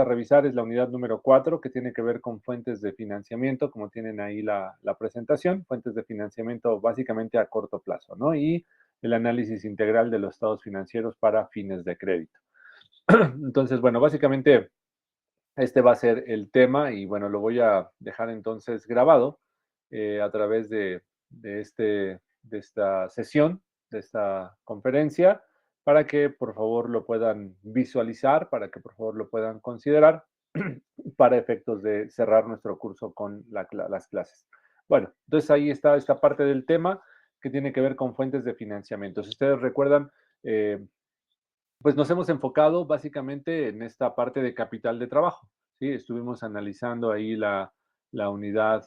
a revisar es la unidad número 4, que tiene que ver con fuentes de financiamiento, como tienen ahí la presentación, fuentes de financiamiento básicamente a corto plazo, ¿no? Y el análisis integral de los estados financieros para fines de crédito. Entonces, bueno, básicamente este va a ser el tema y bueno, lo voy a dejar entonces grabado a través de esta sesión, de esta conferencia, para que por favor lo puedan visualizar, para que por favor lo puedan considerar para efectos de cerrar nuestro curso con las clases. Bueno, entonces ahí está esta parte del tema que tiene que ver con fuentes de financiamiento. Si ustedes recuerdan, eh, pues nos hemos enfocado básicamente en esta parte de capital de trabajo, ¿sí? Estuvimos analizando ahí la unidad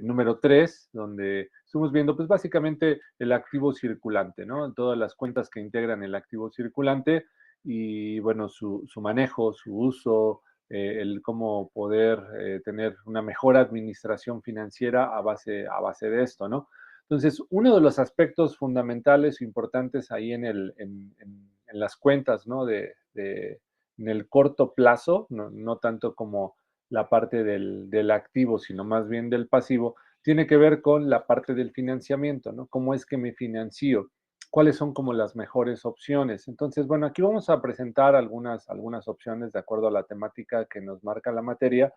número 3, donde estuvimos viendo pues básicamente el activo circulante, ¿no? Todas las cuentas que integran el activo circulante y bueno, su manejo, su uso, el cómo poder tener una mejor administración financiera a base de esto, ¿no? Entonces, uno de los aspectos fundamentales o importantes ahí en las cuentas, ¿no? En el corto plazo, no tanto como la parte del activo, sino más bien del pasivo, tiene que ver con la parte del financiamiento, ¿no? ¿Cómo es que me financio? ¿Cuáles son como las mejores opciones? Entonces, bueno, aquí vamos a presentar algunas opciones de acuerdo a la temática que nos marca la materia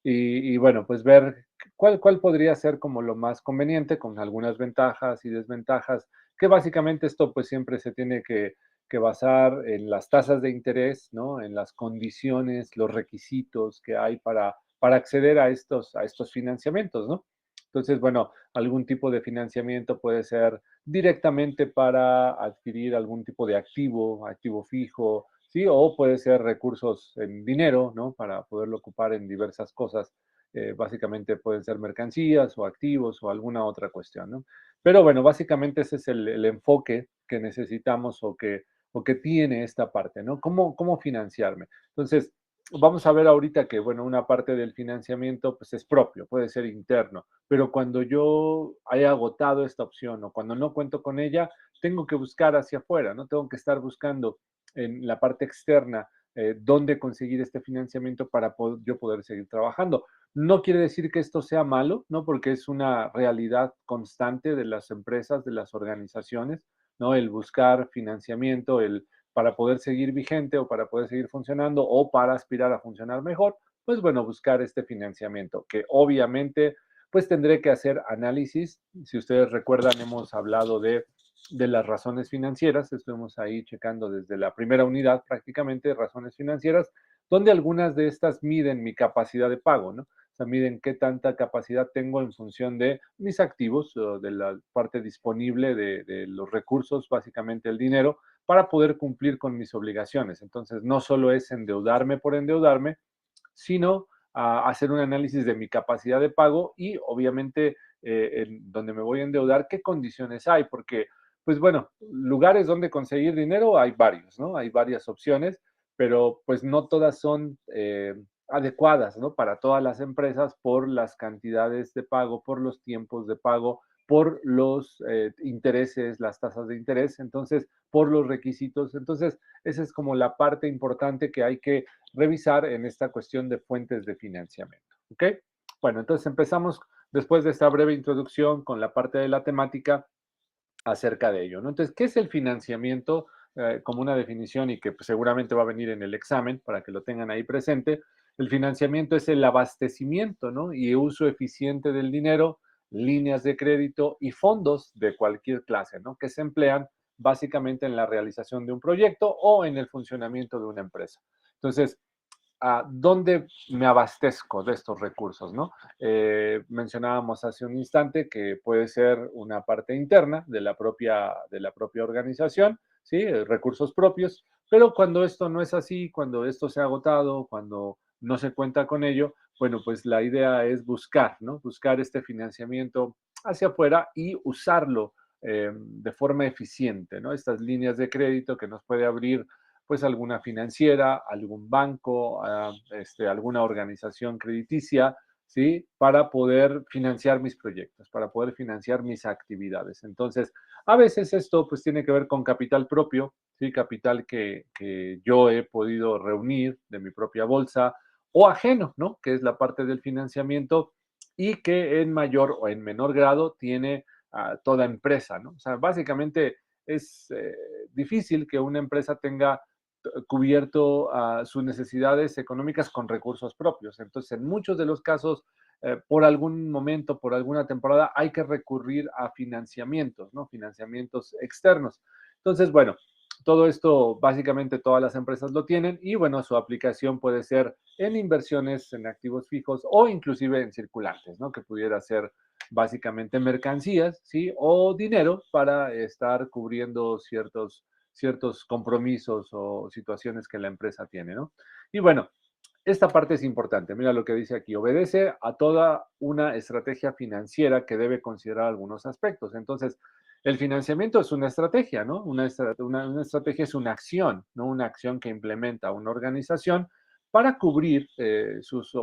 y bueno, pues ver cuál podría ser como lo más conveniente con algunas ventajas y desventajas, que básicamente esto pues siempre se tiene que basar en las tasas de interés, ¿no? En las condiciones, los requisitos que hay para acceder a estos financiamientos, ¿no? Entonces, bueno, algún tipo de financiamiento puede ser directamente para adquirir algún tipo de activo, activo fijo, ¿sí? O puede ser recursos en dinero, ¿no? Para poderlo ocupar en diversas cosas. Básicamente pueden ser mercancías o activos o alguna otra cuestión, ¿no? Pero bueno, básicamente ese es el enfoque que necesitamos o que tiene esta parte, ¿no? ¿Cómo financiarme? Entonces, vamos a ver ahorita que, bueno, una parte del financiamiento pues es propio, puede ser interno, pero cuando yo haya agotado esta opción o cuando no cuento con ella, tengo que buscar hacia afuera, ¿no? Tengo que estar buscando en la parte externa dónde conseguir este financiamiento para yo poder seguir trabajando. No quiere decir que esto sea malo, ¿no? Porque es una realidad constante de las empresas, de las organizaciones, ¿no? El buscar financiamiento, para poder seguir vigente o para poder seguir funcionando o para aspirar a funcionar mejor, pues bueno, buscar este financiamiento, que obviamente pues tendré que hacer análisis. Si ustedes recuerdan, hemos hablado de las razones financieras, estuvimos ahí checando desde la primera unidad prácticamente, razones financieras, donde algunas de estas miden mi capacidad de pago, ¿no? O sea, miden qué tanta capacidad tengo en función de mis activos, o de la parte disponible de los recursos, básicamente el dinero, para poder cumplir con mis obligaciones. Entonces, no solo es endeudarme por endeudarme, sino hacer un análisis de mi capacidad de pago y obviamente en donde me voy a endeudar, qué condiciones hay, porque, pues bueno, lugares donde conseguir dinero hay varios, ¿no? Hay varias opciones, pero pues no todas son adecuadas, ¿no? Para todas las empresas por las cantidades de pago, por los tiempos de pago, por los intereses, las tasas de interés, entonces, por los requisitos. Entonces, esa es como la parte importante que hay que revisar en esta cuestión de fuentes de financiamiento. ¿Ok? Bueno, entonces empezamos después de esta breve introducción con la parte de la temática acerca de ello, ¿no? Entonces, ¿qué es el financiamiento? Como una definición y que pues, seguramente va a venir en el examen para que lo tengan ahí presente. El financiamiento es el abastecimiento, ¿no? Y uso eficiente del dinero, líneas de crédito y fondos de cualquier clase, ¿no? Que se emplean básicamente en la realización de un proyecto o en el funcionamiento de una empresa. Entonces, ¿dónde me abastezco de estos recursos, no? Mencionábamos hace un instante que puede ser una parte interna de la propia organización, ¿sí? Recursos propios, pero cuando esto no es así, cuando esto se ha agotado, cuando no se cuenta con ello, bueno, pues la idea es buscar, ¿no? Buscar este financiamiento hacia afuera y usarlo de forma eficiente, ¿no? Estas líneas de crédito que nos puede abrir pues alguna financiera, algún banco, alguna organización crediticia, ¿sí? Para poder financiar mis proyectos, para poder financiar mis actividades. Entonces, a veces esto pues tiene que ver con capital propio, ¿sí? Capital que yo he podido reunir de mi propia bolsa o ajeno, ¿no? Que es la parte del financiamiento y que en mayor o en menor grado tiene toda empresa, ¿no? O sea, básicamente es difícil que una empresa tenga cubierto sus necesidades económicas con recursos propios. Entonces, en muchos de los casos, por algún momento, por alguna temporada, hay que recurrir a financiamientos, ¿no? Financiamientos externos. Entonces, bueno, todo esto básicamente todas las empresas lo tienen y bueno, su aplicación puede ser en inversiones en activos fijos o inclusive en circulantes, ¿no? Que pudiera ser básicamente mercancías, ¿sí? O dinero para estar cubriendo ciertos compromisos o situaciones que la empresa tiene, ¿no? Y bueno, esta parte es importante. Mira lo que dice aquí. Obedece a toda una estrategia financiera que debe considerar algunos aspectos. Entonces, el financiamiento es una estrategia, ¿no? Una estrategia es una acción, ¿no? Una acción que implementa una organización para cubrir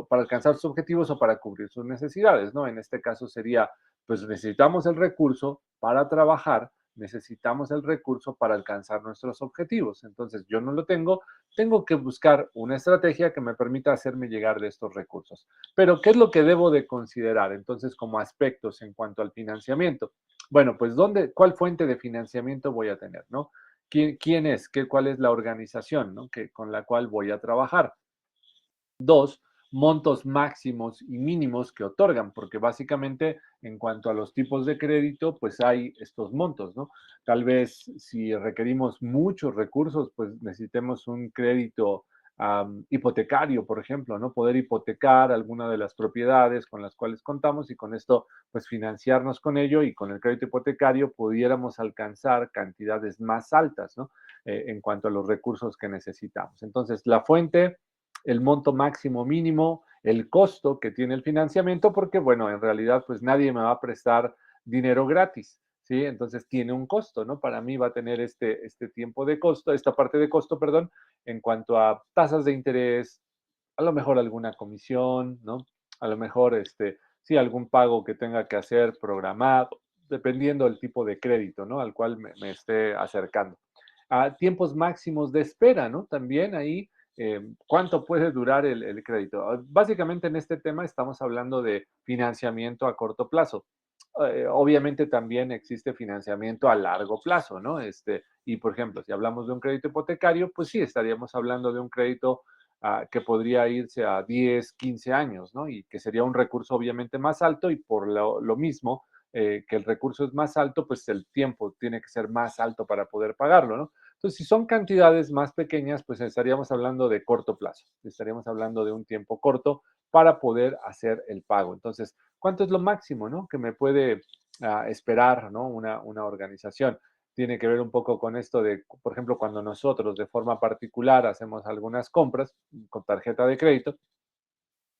para alcanzar sus objetivos o para cubrir sus necesidades, ¿no? En este caso sería, pues necesitamos el recurso para trabajar, necesitamos el recurso para alcanzar nuestros objetivos. Entonces, yo no lo tengo que buscar una estrategia que me permita hacerme llegar de estos recursos. Pero, ¿qué es lo que debo de considerar entonces como aspectos en cuanto al financiamiento? Bueno, pues ¿cuál fuente de financiamiento voy a tener, ¿no? ¿Quién es? ¿Cuál es la organización, ¿no? Con la cual voy a trabajar? Dos, montos máximos y mínimos que otorgan, porque básicamente en cuanto a los tipos de crédito, pues hay estos montos, ¿no? Tal vez si requerimos muchos recursos, pues necesitemos un crédito hipotecario, por ejemplo, ¿no? Poder hipotecar alguna de las propiedades con las cuales contamos y con esto, pues financiarnos con ello y con el crédito hipotecario pudiéramos alcanzar cantidades más altas, ¿no? En cuanto a los recursos que necesitamos. Entonces, la fuente, el monto máximo mínimo, el costo que tiene el financiamiento, porque bueno, en realidad pues nadie me va a prestar dinero gratis, ¿sí? Entonces tiene un costo, ¿no? Para mí va a tener este tiempo de costo, esta parte de costo, perdón, en cuanto a tasas de interés, a lo mejor alguna comisión, ¿no? A lo mejor, sí, algún pago que tenga que hacer programado, dependiendo del tipo de crédito, ¿no? Al cual me esté acercando. A tiempos máximos de espera, ¿no? También ahí cuánto puede durar el crédito. Básicamente en este tema estamos hablando de financiamiento a corto plazo. Obviamente también existe financiamiento a largo plazo, ¿no? Y por ejemplo, si hablamos de un crédito hipotecario, pues sí, estaríamos hablando de un crédito que podría irse a 10, 15 años, ¿no? Y que sería un recurso obviamente más alto y por lo mismo que el recurso es más alto, pues el tiempo tiene que ser más alto para poder pagarlo, ¿no? Entonces, si son cantidades más pequeñas, pues estaríamos hablando de corto plazo, estaríamos hablando de un tiempo corto para poder hacer el pago. Entonces, ¿cuánto es lo máximo, no? Que me puede esperar, ¿no? Una organización. Tiene que ver un poco con esto de, por ejemplo, cuando nosotros de forma particular hacemos algunas compras con tarjeta de crédito,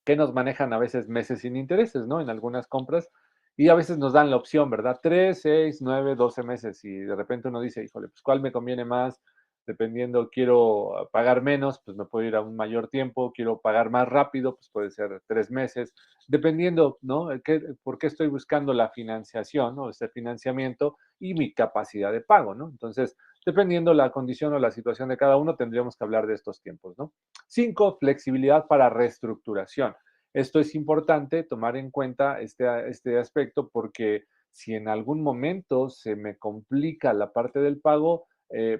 que nos manejan a veces meses sin intereses, ¿no? En algunas compras. Y a veces nos dan la opción, ¿verdad? 3, 6, 9, 12 meses. Y de repente uno dice, híjole, pues ¿cuál me conviene más? Dependiendo, quiero pagar menos, pues me puedo ir a un mayor tiempo. Quiero pagar más rápido, pues puede ser 3 meses. Dependiendo, ¿no? ¿Por qué estoy buscando la financiación, ¿no? Este financiamiento y mi capacidad de pago, ¿no? Entonces, dependiendo la condición o la situación de cada uno, tendríamos que hablar de estos tiempos, ¿no? 5, flexibilidad para reestructuración. Esto es importante tomar en cuenta este aspecto porque si en algún momento se me complica la parte del pago,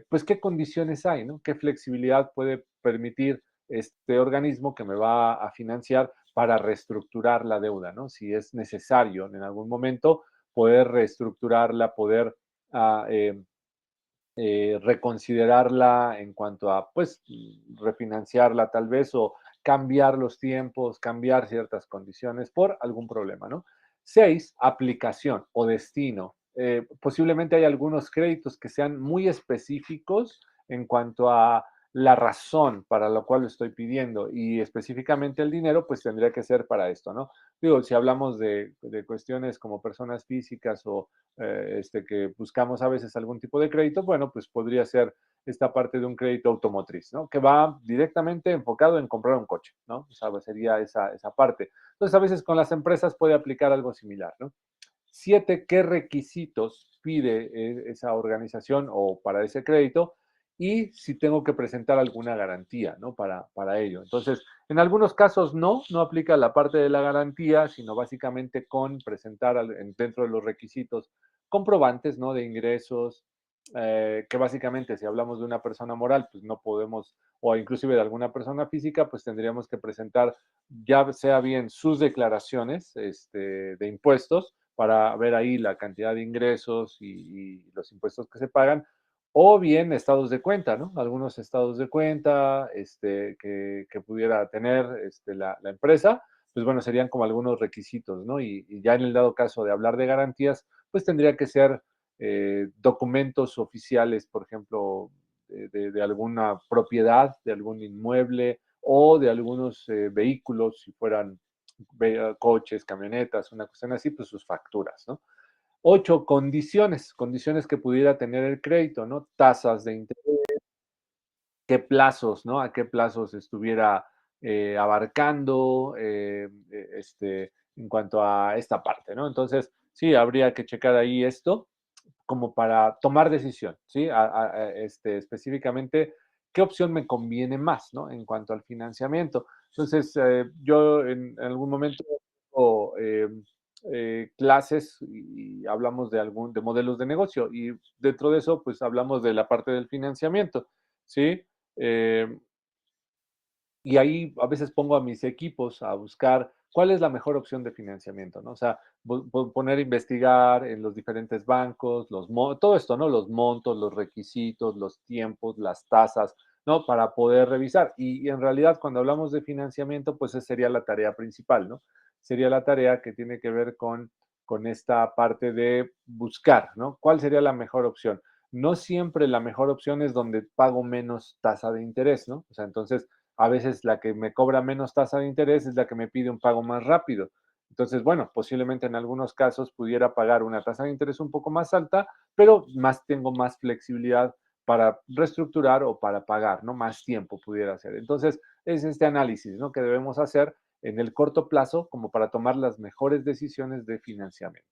pues qué condiciones hay, ¿no? ¿Qué flexibilidad puede permitir este organismo que me va a financiar para reestructurar la deuda, ¿no? Si es necesario en algún momento poder reestructurarla, poder uh, eh, reconsiderarla en cuanto a, pues, refinanciarla tal vez o cambiar los tiempos, cambiar ciertas condiciones por algún problema, ¿no? 6, aplicación o destino. Posiblemente hay algunos créditos que sean muy específicos en cuanto a la razón para la cual lo estoy pidiendo y específicamente el dinero, pues tendría que ser para esto, ¿no? Digo, si hablamos de cuestiones como personas físicas o que buscamos a veces algún tipo de crédito, bueno, pues podría ser esta parte de un crédito automotriz, ¿no? Que va directamente enfocado en comprar un coche, ¿no? O sea, sería esa parte. Entonces, a veces con las empresas puede aplicar algo similar, ¿no? 7, ¿qué requisitos pide esa organización o para ese crédito? Y si tengo que presentar alguna garantía, ¿no? Para ello. Entonces, en algunos casos no aplica la parte de la garantía, sino básicamente con presentar dentro de los requisitos comprobantes, ¿no? De ingresos, que básicamente si hablamos de una persona moral, pues no podemos, o inclusive de alguna persona física, pues tendríamos que presentar ya sea bien sus declaraciones de impuestos, para ver ahí la cantidad de ingresos y los impuestos que se pagan, o bien estados de cuenta, ¿no? Algunos estados de cuenta que pudiera tener la empresa, pues bueno, serían como algunos requisitos, ¿no? Y ya en el dado caso de hablar de garantías, pues tendría que ser documentos oficiales, por ejemplo, de alguna propiedad, de algún inmueble o de algunos vehículos, si fueran coches, camionetas, una cuestión así, pues sus facturas, ¿no? 8, condiciones que pudiera tener el crédito, ¿no? Tasas de interés, qué plazos, ¿no? A qué plazos estuviera abarcando en cuanto a esta parte, ¿no? Entonces, sí, habría que checar ahí esto como para tomar decisión, ¿sí? Específicamente, ¿qué opción me conviene más, ¿no? En cuanto al financiamiento. Entonces, yo en algún momento o, clases y hablamos de modelos de negocio y dentro de eso, pues hablamos de la parte del financiamiento, ¿sí? Eh, y ahí a veces pongo a mis equipos a buscar cuál es la mejor opción de financiamiento, ¿no? O sea, poner a investigar en los diferentes bancos, todo esto, ¿no? Los montos, los requisitos, los tiempos, las tasas, ¿no? Para poder revisar. Y en realidad, cuando hablamos de financiamiento, pues esa sería la tarea principal, ¿no? Sería la tarea que tiene que ver con esta parte de buscar, ¿no? ¿Cuál sería la mejor opción? No siempre la mejor opción es donde pago menos tasa de interés, ¿no? O sea, entonces a veces la que me cobra menos tasa de interés es la que me pide un pago más rápido. Entonces, bueno, posiblemente en algunos casos pudiera pagar una tasa de interés un poco más alta, pero tengo más flexibilidad para reestructurar o para pagar, ¿no? Más tiempo pudiera ser. Entonces, es este análisis, ¿no? Que debemos hacer en el corto plazo como para tomar las mejores decisiones de financiamiento.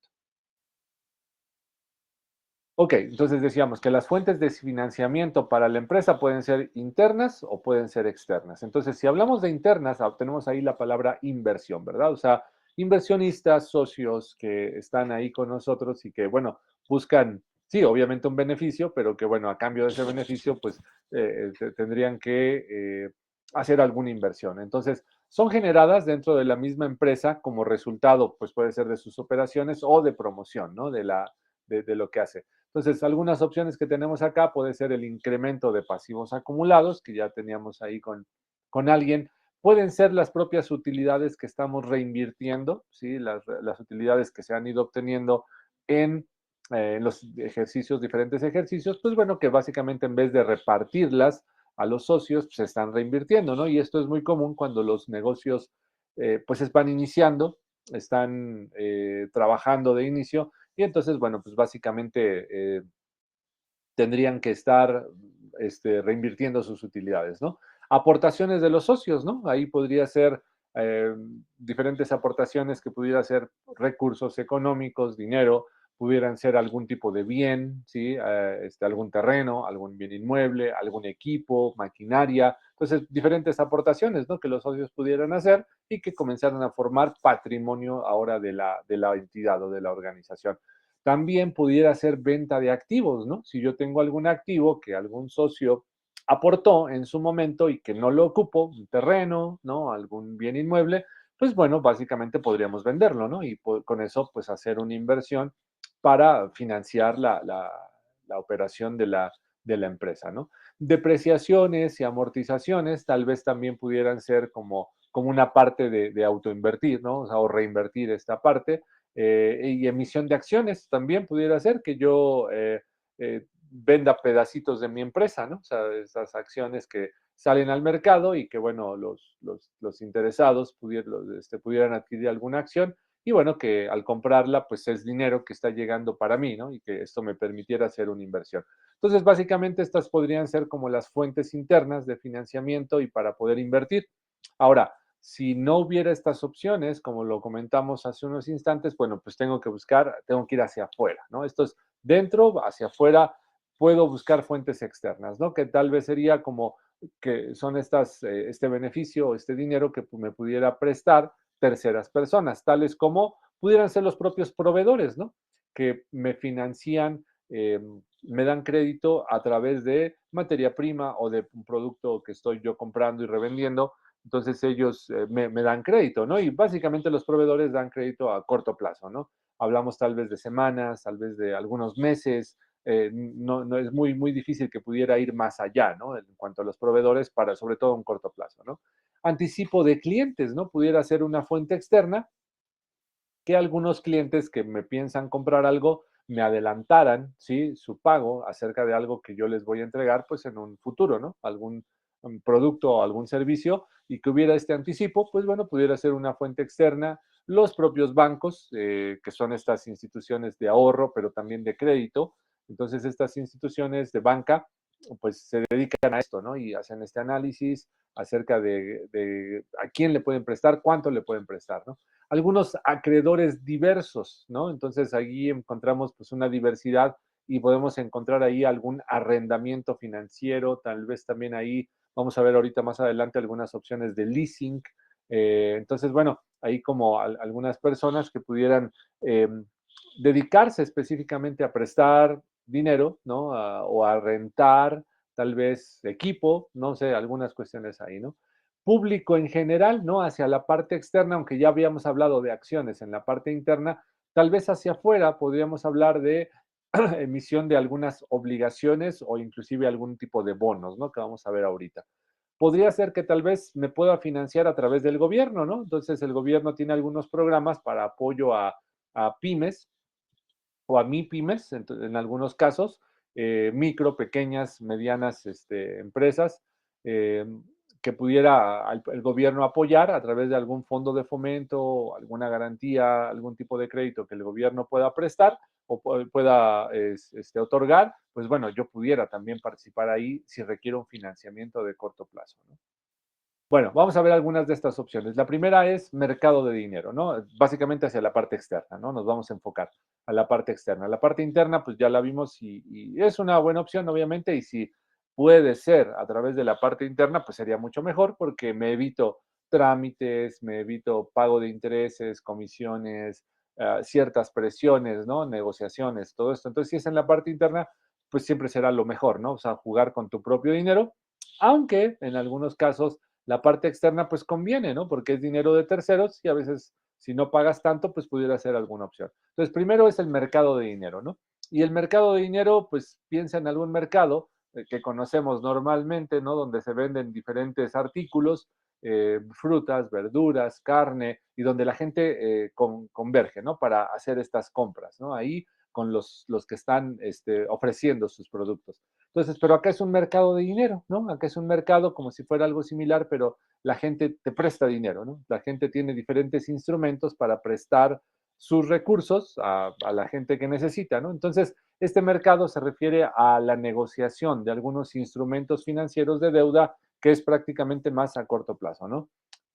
Ok, entonces decíamos que las fuentes de financiamiento para la empresa pueden ser internas o pueden ser externas. Entonces, si hablamos de internas, tenemos ahí la palabra inversión, ¿verdad? O sea, inversionistas, socios que están ahí con nosotros y que, bueno, buscan, sí, obviamente un beneficio, pero que, bueno, a cambio de ese beneficio, pues tendrían que hacer alguna inversión. Entonces, son generadas dentro de la misma empresa como resultado, pues puede ser de sus operaciones o de promoción, ¿no? De lo que hace. Entonces, algunas opciones que tenemos acá puede ser el incremento de pasivos acumulados, que ya teníamos ahí con alguien. Pueden ser las propias utilidades que estamos reinvirtiendo, ¿sí? Las utilidades que se han ido obteniendo en los ejercicios, diferentes ejercicios, pues bueno, que básicamente en vez de repartirlas a los socios, pues, se están reinvirtiendo, ¿no? Y esto es muy común cuando los negocios pues van iniciando, están trabajando de inicio y entonces, bueno, pues básicamente tendrían que estar reinvirtiendo sus utilidades, ¿no? Aportaciones de los socios, ¿no? Ahí podría ser eh, diferentes aportaciones que pudiera ser recursos económicos, dinero, pudieran ser algún tipo de bien, ¿sí? Algún terreno, algún bien inmueble, algún equipo, maquinaria. Entonces, diferentes aportaciones, ¿no? Que los socios pudieran hacer y que comenzaran a formar patrimonio ahora de la entidad o de la organización. También pudiera ser venta de activos, ¿no? Si yo tengo algún activo que algún socio aportó en su momento y que no lo ocupo, un terreno, ¿no? Algún bien inmueble, pues bueno, básicamente podríamos venderlo, ¿no? Y con eso, pues hacer una inversión para financiar la operación de la empresa, ¿no? Depreciaciones y amortizaciones tal vez también pudieran ser como una parte de autoinvertir, ¿no? O sea, o reinvertir esta parte y emisión de acciones también pudiera ser que yo venda pedacitos de mi empresa, ¿no? O sea, esas acciones que salen al mercado y que, bueno, los interesados pudieran adquirir alguna acción y bueno, que al comprarla, pues es dinero que está llegando para mí, ¿no? Y que esto me permitiera hacer una inversión. Entonces, básicamente estas podrían ser como las fuentes internas de financiamiento y para poder invertir. Ahora, si no hubiera estas opciones, como lo comentamos hace unos instantes, bueno, pues tengo que ir hacia afuera, ¿no? Esto es dentro, hacia afuera, puedo buscar fuentes externas, ¿no? Que tal vez sería como que son este beneficio, este dinero que me pudiera prestar terceras personas, tales como pudieran ser los propios proveedores, ¿no? Que me financian, me dan crédito a través de materia prima o de un producto que estoy yo comprando y revendiendo. Entonces ellos me dan crédito, ¿no? Y básicamente los proveedores dan crédito a corto plazo, ¿no? Hablamos tal vez de semanas, tal vez de algunos meses, no es muy difícil que pudiera ir más allá, ¿no? En cuanto a los proveedores, para sobre todo un corto plazo, ¿no? Anticipo de clientes, ¿no? Pudiera ser una fuente externa que algunos clientes que me piensan comprar algo me adelantaran, ¿sí? Su pago acerca de algo que yo les voy a entregar, pues en un futuro, ¿no? Algún producto o algún servicio y que hubiera este anticipo, pues bueno, pudiera ser una fuente externa, los propios bancos, que son estas instituciones de ahorro, pero también de crédito. Entonces, estas instituciones de banca, pues se dedican a esto, ¿no? Y hacen este análisis acerca de a quién le pueden prestar, cuánto le pueden prestar, ¿no? Algunos acreedores diversos, ¿no? Entonces ahí encontramos pues una diversidad y podemos encontrar ahí algún arrendamiento financiero, tal vez también ahí vamos a ver ahorita más adelante algunas opciones de leasing. Entonces, bueno, ahí como algunas personas que pudieran eh, dedicarse específicamente a prestar dinero, ¿no? O a rentar tal vez equipo, no sé, algunas cuestiones ahí, ¿no? Público en general, ¿no? Hacia la parte externa, aunque ya habíamos hablado de acciones en la parte interna, tal vez hacia afuera podríamos hablar de emisión de algunas obligaciones o inclusive algún tipo de bonos, ¿no? Que vamos a ver ahorita. Podría ser que tal vez me pueda financiar a través del gobierno, ¿no? Entonces el gobierno tiene algunos programas para apoyo a pymes o a MIPYMES en algunos casos, micro, pequeñas, medianas empresas, eh, que pudiera el gobierno apoyar a través de algún fondo de fomento, alguna garantía, algún tipo de crédito que el gobierno pueda prestar o pueda otorgar, pues bueno, yo pudiera también participar ahí si requiere un financiamiento de corto plazo, ¿no? Bueno, vamos a ver algunas de estas opciones. La primera es mercado de dinero, ¿no? Básicamente hacia la parte externa, ¿no? Nos vamos a enfocar a la parte externa. La parte interna, pues ya la vimos y es una buena opción, obviamente, y si puede ser a través de la parte interna, pues sería mucho mejor porque me evito trámites, me evito pago de intereses, comisiones, ciertas presiones, ¿no? Negociaciones, todo esto. Entonces, si es en la parte interna, pues siempre será lo mejor, ¿no? O sea, jugar con tu propio dinero, aunque en algunos casos la parte externa pues conviene, ¿no? Porque es dinero de terceros y a veces si no pagas tanto, pues pudiera ser alguna opción. Entonces, primero es el mercado de dinero, ¿no? Y el mercado de dinero, pues piensa en algún mercado que conocemos normalmente, ¿no? Donde se venden diferentes artículos, frutas, verduras, carne, y donde la gente converge, ¿no? Para hacer estas compras, ¿no? Ahí con los que están ofreciendo sus productos. Entonces, pero acá es un mercado de dinero, ¿no? Acá es un mercado como si fuera algo similar, pero la gente te presta dinero, ¿no? La gente tiene diferentes instrumentos para prestar sus recursos a la gente que necesita, ¿no? Entonces, este mercado se refiere a la negociación de algunos instrumentos financieros de deuda que es prácticamente más a corto plazo, ¿no?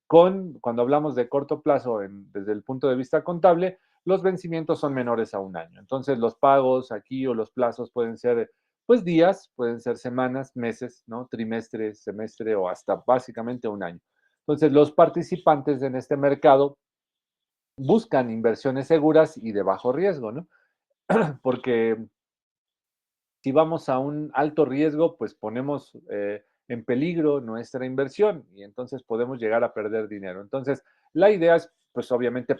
Cuando hablamos de corto plazo desde el punto de vista contable, los vencimientos son menores a un año. Entonces, los pagos aquí o los plazos pueden ser, pues, días, pueden ser semanas, meses, ¿no? Trimestre, semestre o hasta básicamente un año. Entonces, los participantes en este mercado buscan inversiones seguras y de bajo riesgo, ¿no? Porque si vamos a un alto riesgo, pues ponemos en peligro nuestra inversión y entonces podemos llegar a perder dinero. Entonces, la idea es, pues obviamente,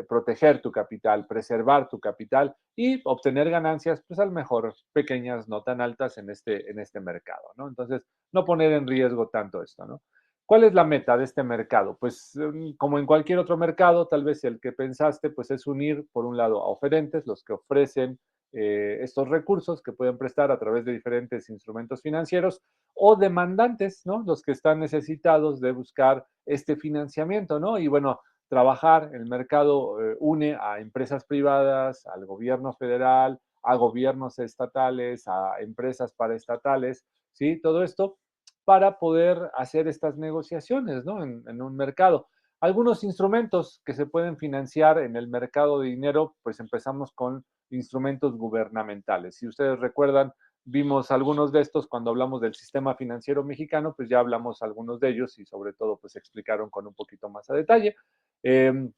proteger tu capital, preservar tu capital y obtener ganancias, pues a lo mejor pequeñas, no tan altas en este mercado, ¿no? Entonces, no poner en riesgo tanto esto, ¿no? ¿Cuál es la meta de este mercado? Pues como en cualquier otro mercado, tal vez el que pensaste, pues es unir, por un lado, a oferentes, los que ofrecen estos recursos que pueden prestar a través de diferentes instrumentos financieros o demandantes, ¿no? Los que están necesitados de buscar este financiamiento, ¿no? Y bueno, trabajar. El mercado une a empresas privadas, al gobierno federal, a gobiernos estatales, a empresas paraestatales, ¿sí? Todo esto para poder hacer estas negociaciones, ¿no? En un mercado. Algunos instrumentos que se pueden financiar en el mercado de dinero, pues empezamos con instrumentos gubernamentales. Si ustedes recuerdan, vimos algunos de estos cuando hablamos del sistema financiero mexicano, pues ya hablamos algunos de ellos y sobre todo pues explicaron con un poquito más a detalle. Eh,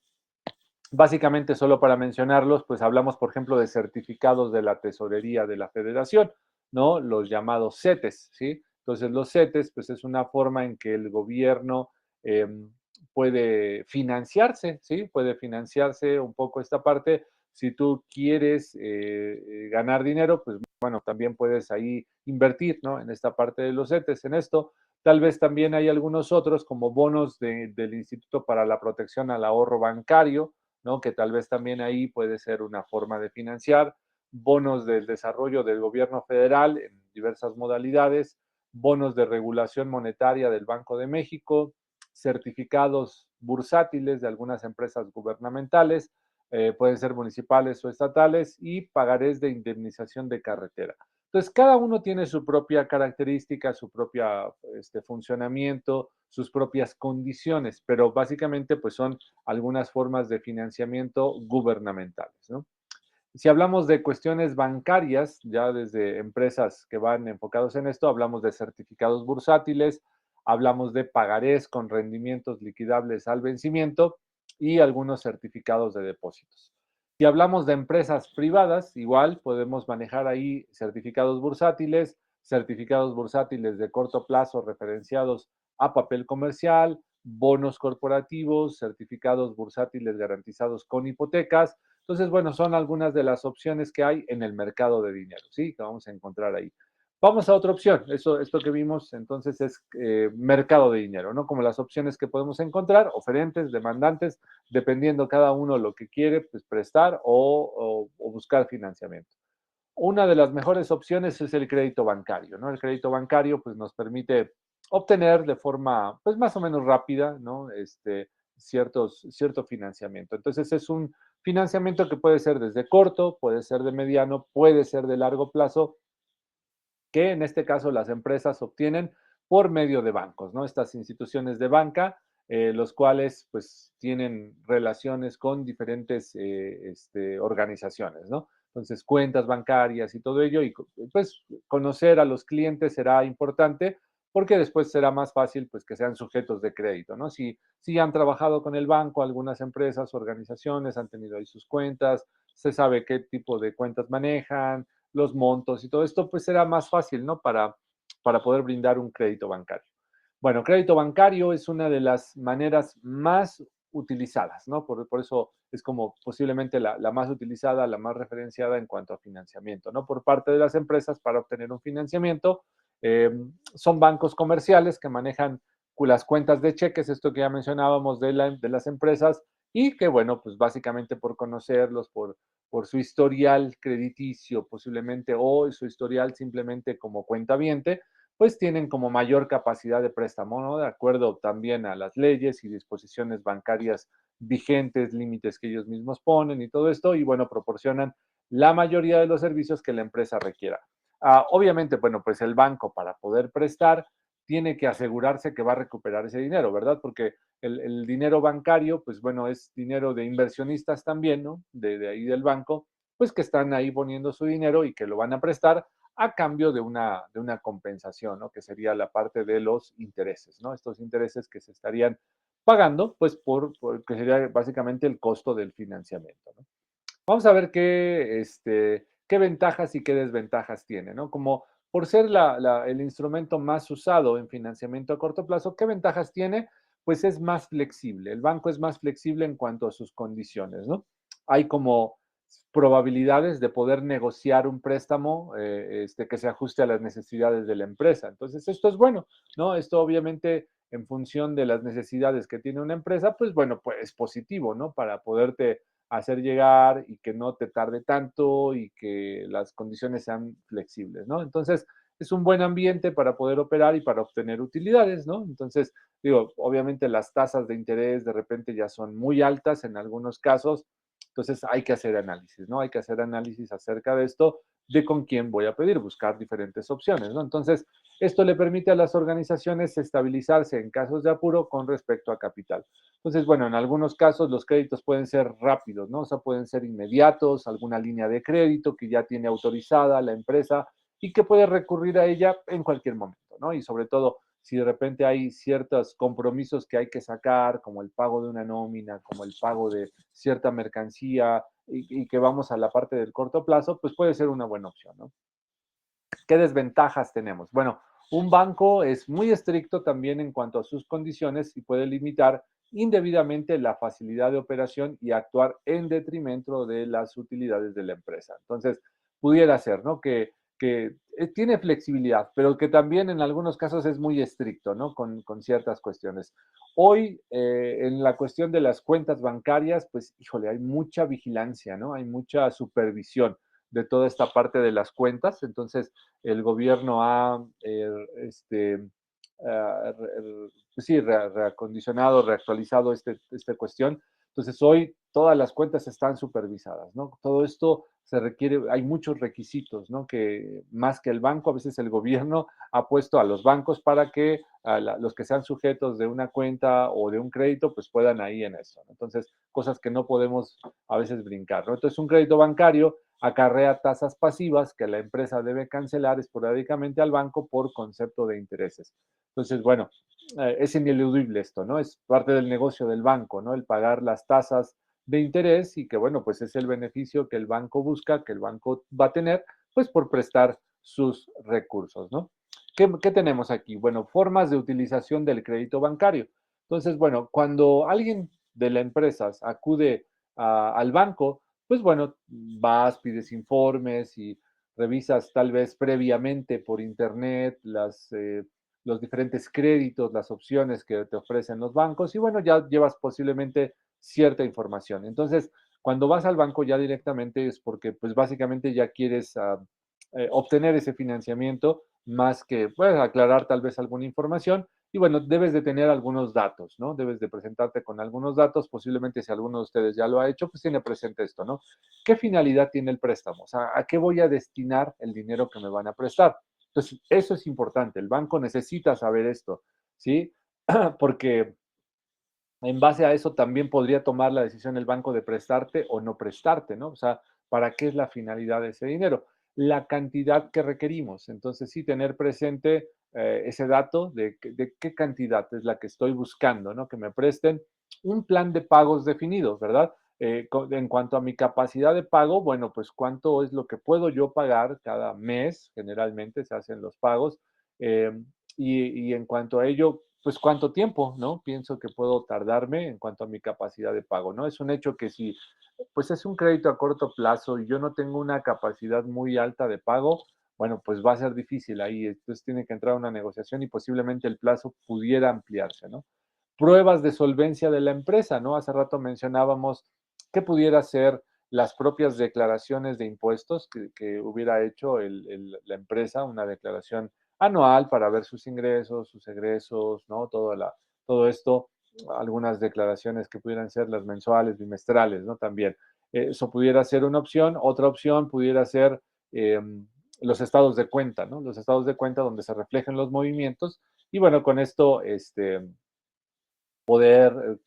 Básicamente, solo para mencionarlos, pues hablamos, por ejemplo, de certificados de la tesorería de la federación, ¿no? Los llamados CETES, ¿sí? Entonces, los CETES, pues es una forma en que el gobierno eh, puede financiarse, ¿sí? Puede financiarse un poco esta parte. Si tú quieres ganar dinero, pues bueno, también puedes ahí invertir, ¿no? En esta parte de los CETES, en esto. Tal vez también hay algunos otros, como bonos del Instituto para la Protección al Ahorro Bancario, ¿no? Que tal vez también ahí puede ser una forma de financiar, bonos del desarrollo del gobierno federal en diversas modalidades, bonos de regulación monetaria del Banco de México, certificados bursátiles de algunas empresas gubernamentales, pueden ser municipales o estatales, y pagarés de indemnización de carretera. Entonces, cada uno tiene su propia característica, su propio funcionamiento, sus propias condiciones, pero básicamente pues son algunas formas de financiamiento gubernamentales, ¿no? Si hablamos de cuestiones bancarias, ya desde empresas que van enfocados en esto, hablamos de certificados bursátiles, hablamos de pagarés con rendimientos liquidables al vencimiento y algunos certificados de depósitos. Si hablamos de empresas privadas, igual podemos manejar ahí certificados bursátiles de corto plazo referenciados a papel comercial, bonos corporativos, certificados bursátiles garantizados con hipotecas. Entonces, bueno, son algunas de las opciones que hay en el mercado de dinero, ¿sí? Que vamos a encontrar ahí. Vamos a otra opción. Esto que vimos entonces es mercado de dinero, ¿no? Como las opciones que podemos encontrar, oferentes, demandantes, dependiendo cada uno lo que quiere, pues prestar o buscar financiamiento. Una de las mejores opciones es el crédito bancario, ¿no? El crédito bancario pues nos permite obtener de forma pues más o menos rápida, ¿no? Cierto financiamiento. Entonces es un financiamiento que puede ser desde corto, puede ser de mediano, puede ser de largo plazo, que en este caso las empresas obtienen por medio de bancos, ¿no? Estas instituciones de banca, los cuales pues tienen relaciones con diferentes organizaciones, ¿no? Entonces, cuentas bancarias y todo ello, y pues conocer a los clientes será importante porque después será más fácil pues que sean sujetos de crédito, ¿no? Si han trabajado con el banco, algunas empresas, organizaciones han tenido ahí sus cuentas, se sabe qué tipo de cuentas manejan, los montos y todo esto, pues será más fácil, ¿no? Para poder brindar un crédito bancario. Bueno, crédito bancario es una de las maneras más utilizadas, ¿no? Por eso es como posiblemente la más utilizada, la más referenciada en cuanto a financiamiento, ¿no? Por parte de las empresas para obtener un financiamiento. Eh, Son bancos comerciales que manejan las cuentas de cheques, esto que ya mencionábamos de las empresas, y que, bueno, pues básicamente por conocerlos, por su historial crediticio posiblemente o su historial simplemente como cuentaviente, pues tienen como mayor capacidad de préstamo, ¿no? De acuerdo también a las leyes y disposiciones bancarias vigentes, límites que ellos mismos ponen y todo esto, y bueno, proporcionan la mayoría de los servicios que la empresa requiera. Obviamente, bueno, pues el banco para poder prestar tiene que asegurarse que va a recuperar ese dinero, ¿verdad? Porque el dinero bancario, pues bueno, es dinero de inversionistas también, ¿no? De ahí del banco, pues que están ahí poniendo su dinero y que lo van a prestar a cambio de una compensación, ¿no? Que sería la parte de los intereses, ¿no? Estos intereses que se estarían pagando, pues que sería básicamente el costo del financiamiento, ¿no? Vamos a ver qué ventajas y qué desventajas tiene, ¿no? Como por ser el instrumento más usado en financiamiento a corto plazo, ¿qué ventajas tiene? Pues es más flexible. El banco es más flexible en cuanto a sus condiciones, ¿no? Hay como probabilidades de poder negociar un préstamo que se ajuste a las necesidades de la empresa. Entonces, esto es bueno, ¿no? Esto obviamente en función de las necesidades que tiene una empresa, pues bueno, pues es positivo, ¿no? Para poderte hacer llegar y que no te tarde tanto y que las condiciones sean flexibles, ¿no? Entonces, es un buen ambiente para poder operar y para obtener utilidades, ¿no? Entonces, digo, obviamente las tasas de interés de repente ya son muy altas en algunos casos, entonces hay que hacer análisis, ¿no? Hay que hacer análisis acerca de esto, de con quién voy a pedir, buscar diferentes opciones, ¿no? Entonces, esto le permite a las organizaciones estabilizarse en casos de apuro con respecto a capital. Entonces, bueno, en algunos casos los créditos pueden ser rápidos, ¿no? O sea, pueden ser inmediatos, alguna línea de crédito que ya tiene autorizada la empresa y que puede recurrir a ella en cualquier momento, ¿no? Y sobre todo, si de repente hay ciertos compromisos que hay que sacar, como el pago de una nómina, como el pago de cierta mercancía y que vamos a la parte del corto plazo, pues puede ser una buena opción, ¿no? ¿Qué desventajas tenemos? Bueno, un banco es muy estricto también en cuanto a sus condiciones y puede limitar indebidamente la facilidad de operación y actuar en detrimento de las utilidades de la empresa. Entonces, pudiera ser, ¿no? Que tiene flexibilidad, pero que también en algunos casos es muy estricto, ¿no? Con ciertas cuestiones. Hoy, en la cuestión de las cuentas bancarias, pues, híjole, hay mucha vigilancia, ¿no? Hay mucha supervisión de toda esta parte de las cuentas. Entonces, el gobierno ha pues sí, reacondicionado, reactualizado esta cuestión. Entonces, hoy todas las cuentas están supervisadas, ¿no? Todo esto se requiere, hay muchos requisitos, ¿no? Que más que el banco, a veces el gobierno ha puesto a los bancos para que los que sean sujetos de una cuenta o de un crédito, pues puedan ahí en eso, ¿no? Entonces, cosas que no podemos a veces brincar, ¿no? Entonces, un crédito bancario acarrea tasas pasivas que la empresa debe cancelar esporádicamente al banco por concepto de intereses. Entonces, bueno, es ineludible esto, ¿no? Es parte del negocio del banco, ¿no? El pagar las tasas de interés y que, bueno, pues es el beneficio que el banco busca, que el banco va a tener, pues por prestar sus recursos, ¿no? ¿Qué tenemos aquí? Bueno, formas de utilización del crédito bancario. Entonces, bueno, cuando alguien de la empresa acude al banco, pues bueno, vas, pides informes y revisas tal vez previamente por internet los diferentes créditos, las opciones que te ofrecen los bancos y bueno, ya llevas posiblemente cierta información. Entonces, cuando vas al banco ya directamente es porque pues básicamente ya quieres obtener ese financiamiento más que puedes aclarar tal vez alguna información y bueno, debes de tener algunos datos, ¿no? Debes de presentarte con algunos datos, posiblemente si alguno de ustedes ya lo ha hecho, pues tiene presente esto, ¿no? ¿Qué finalidad tiene el préstamo? O sea, ¿a qué voy a destinar el dinero que me van a prestar? Entonces, eso es importante. El banco necesita saber esto, ¿sí? Porque en base a eso también podría tomar la decisión el banco de prestarte o no prestarte, ¿no? O sea, ¿para qué es la finalidad de ese dinero? La cantidad que requerimos. Entonces, sí, tener presente ese dato de qué cantidad es la que estoy buscando, ¿no? Que me presten un plan de pagos definido, ¿verdad? En cuanto a mi capacidad de pago, bueno, pues cuánto es lo que puedo yo pagar cada mes, generalmente se hacen los pagos, eh, y en cuanto a ello, pues cuánto tiempo, ¿no? Pienso que puedo tardarme en cuanto a mi capacidad de pago, ¿no? Es un hecho que si, pues es un crédito a corto plazo y yo no tengo una capacidad muy alta de pago, bueno, pues va a ser difícil ahí. Entonces tiene que entrar una negociación y posiblemente el plazo pudiera ampliarse, ¿no? Pruebas de solvencia de la empresa, ¿no? Hace rato mencionábamos que pudiera ser las propias declaraciones de impuestos que hubiera hecho la empresa, una declaración anual para ver sus ingresos, sus egresos, ¿no? Todo esto, algunas declaraciones que pudieran ser las mensuales, bimestrales, ¿no? También. Eso pudiera ser una opción. Otra opción pudiera ser los estados de cuenta, ¿no? Los estados de cuenta donde se reflejen los movimientos. Y bueno, con esto, poder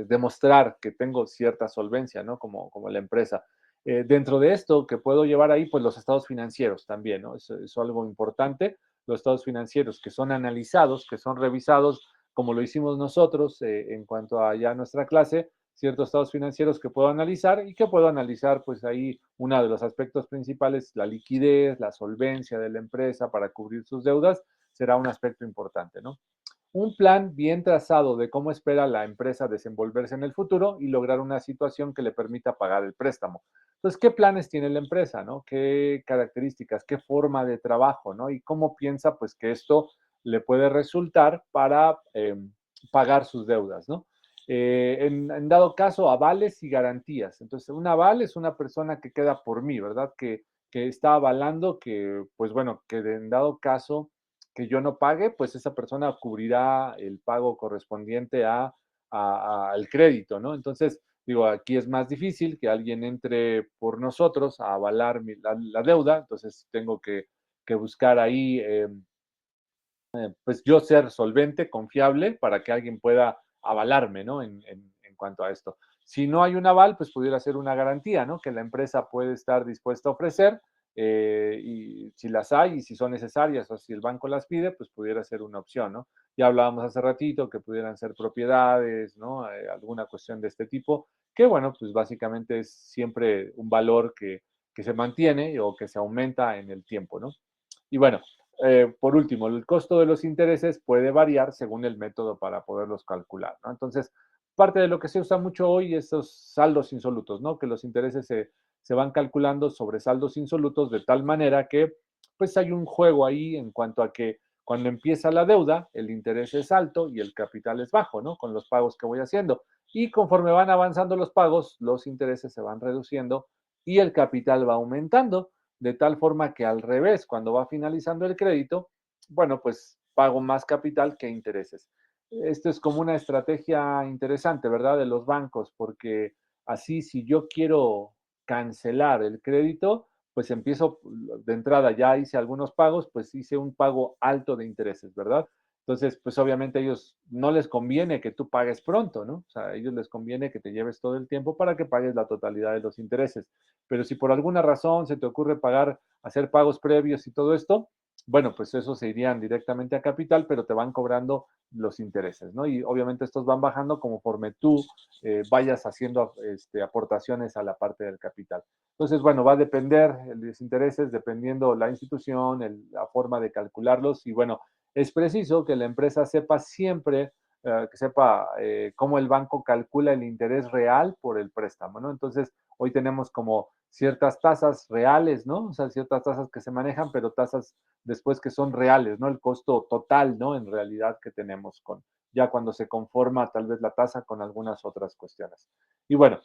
demostrar que tengo cierta solvencia, ¿no? Como la empresa. Dentro de esto que puedo llevar ahí, pues los estados financieros también, ¿no? Eso es algo importante. Los estados financieros que son analizados, que son revisados, como lo hicimos nosotros en cuanto a ya nuestra clase, ciertos estados financieros que puedo analizar y que puedo analizar, pues ahí uno de los aspectos principales, la liquidez, la solvencia de la empresa para cubrir sus deudas, será un aspecto importante, ¿no? Un plan bien trazado de cómo espera la empresa desenvolverse en el futuro y lograr una situación que le permita pagar el préstamo. Entonces, ¿qué planes tiene la empresa, no? ¿Qué características, qué forma de trabajo, no? Y cómo piensa, pues, que esto le puede resultar para pagar sus deudas, ¿no? En dado caso, avales y garantías. Entonces, un aval es una persona que queda por mí, ¿verdad? Que que está avalando que, pues bueno, que en dado caso que yo no pague, pues esa persona cubrirá el pago correspondiente al crédito, ¿no? Entonces, digo, aquí es más difícil que alguien entre por nosotros a avalar la deuda, entonces tengo que buscar ahí pues yo ser solvente, confiable, para que alguien pueda avalarme, ¿no? En cuanto a esto. Si no hay un aval, pues pudiera ser una garantía, ¿no? Que la empresa puede estar dispuesta a ofrecer y si las hay y si son necesarias o si el banco las pide, pues pudiera ser una opción, ¿no? Ya hablábamos hace ratito que pudieran ser propiedades, ¿no? Alguna cuestión de este tipo, que bueno, pues básicamente es siempre un valor que se mantiene o que se aumenta en el tiempo, ¿no? Y bueno, por último, el costo de los intereses puede variar según el método para poderlos calcular, ¿no? Entonces, parte de lo que se usa mucho hoy es esos saldos insolutos, ¿no? Que los intereses se van calculando sobre saldos insolutos de tal manera que, pues hay un juego ahí en cuanto a que cuando empieza la deuda, el interés es alto y el capital es bajo, ¿no? Con los pagos que voy haciendo. Y conforme van avanzando los pagos, los intereses se van reduciendo y el capital va aumentando de tal forma que al revés, cuando va finalizando el crédito, bueno, pues pago más capital que intereses. Esto es como una estrategia interesante, ¿verdad? De los bancos, porque así si yo quiero cancelar el crédito, pues empiezo de entrada, ya hice algunos pagos, pues hice un pago alto de intereses, ¿verdad? Entonces, pues obviamente a ellos no les conviene que tú pagues pronto, ¿no? O sea, a ellos les conviene que te lleves todo el tiempo para que pagues la totalidad de los intereses. Pero si por alguna razón se te ocurre pagar, hacer pagos previos y todo esto, bueno, pues esos se irían directamente a capital, pero te van cobrando los intereses, ¿no? Y obviamente estos van bajando conforme tú vayas haciendo aportaciones a la parte del capital. Entonces, bueno, va a depender los intereses dependiendo la institución, la forma de calcularlos y bueno, es preciso que la empresa sepa siempre, que sepa cómo el banco calcula el interés real por el préstamo, ¿no? Entonces, hoy tenemos como ciertas tasas reales, ¿no? O sea, ciertas tasas que se manejan, pero tasas después que son reales, ¿no? El costo total, ¿no? En realidad que tenemos con, ya cuando se conforma tal vez la tasa con algunas otras cuestiones. Y bueno,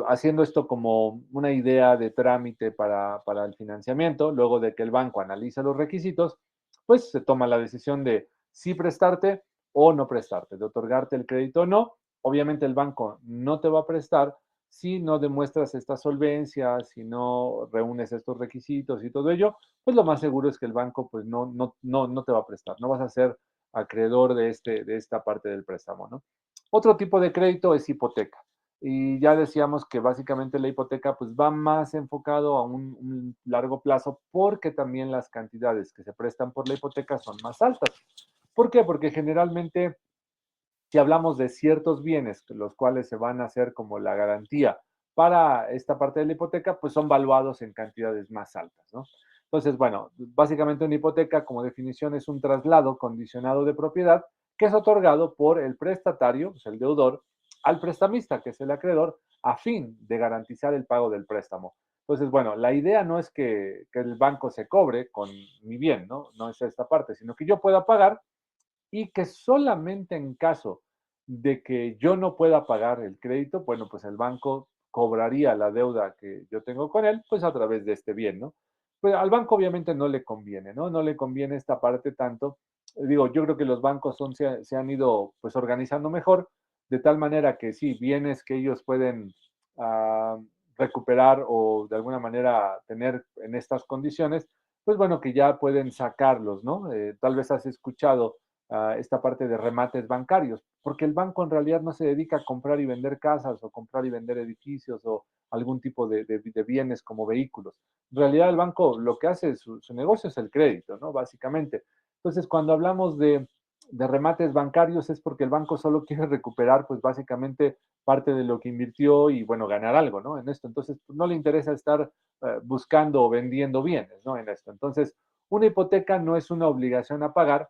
haciendo esto como una idea de trámite para el financiamiento, luego de que el banco analiza los requisitos, pues se toma la decisión de si prestarte o no prestarte, de otorgarte el crédito o no. Obviamente el banco no te va a prestar si no demuestras esta solvencia, si no reúnes estos requisitos y todo ello, pues lo más seguro es que el banco pues no te va a prestar, no vas a ser acreedor de esta parte del préstamo, ¿no? Otro tipo de crédito es hipoteca. Y ya decíamos que básicamente la hipoteca pues va más enfocado a un largo plazo porque también las cantidades que se prestan por la hipoteca son más altas. ¿Por qué? Porque generalmente si hablamos de ciertos bienes, los cuales se van a hacer como la garantía para esta parte de la hipoteca, pues son valuados en cantidades más altas, ¿no? Entonces, bueno, básicamente una hipoteca como definición es un traslado condicionado de propiedad que es otorgado por el prestatario, o sea, el deudor, al prestamista, que es el acreedor, a fin de garantizar el pago del préstamo. Entonces, bueno, la idea no es que el banco se cobre con mi bien, ¿no? No es esta parte, sino que yo pueda pagar y que solamente en caso de que yo no pueda pagar el crédito, bueno, pues el banco cobraría la deuda que yo tengo con él, pues a través de este bien, ¿no? Pues al banco obviamente no le conviene, ¿no? No le conviene esta parte tanto. Digo, yo creo que los bancos se han ido pues organizando mejor, de tal manera que sí, bienes que ellos pueden uh, recuperar o de alguna manera tener en estas condiciones, pues bueno, que ya pueden sacarlos, ¿no? Tal vez has escuchado esta parte de remates bancarios, porque el banco en realidad no se dedica a comprar y vender casas o comprar y vender edificios o algún tipo de bienes como vehículos. En realidad el banco lo que hace, su negocio es el crédito, ¿no? Básicamente. Entonces, cuando hablamos de remates bancarios es porque el banco solo quiere recuperar, pues básicamente parte de lo que invirtió y, bueno, ganar algo, ¿no? En esto. Entonces, pues, no le interesa estar buscando o vendiendo bienes, ¿no? En esto. Entonces, una hipoteca no es una obligación a pagar,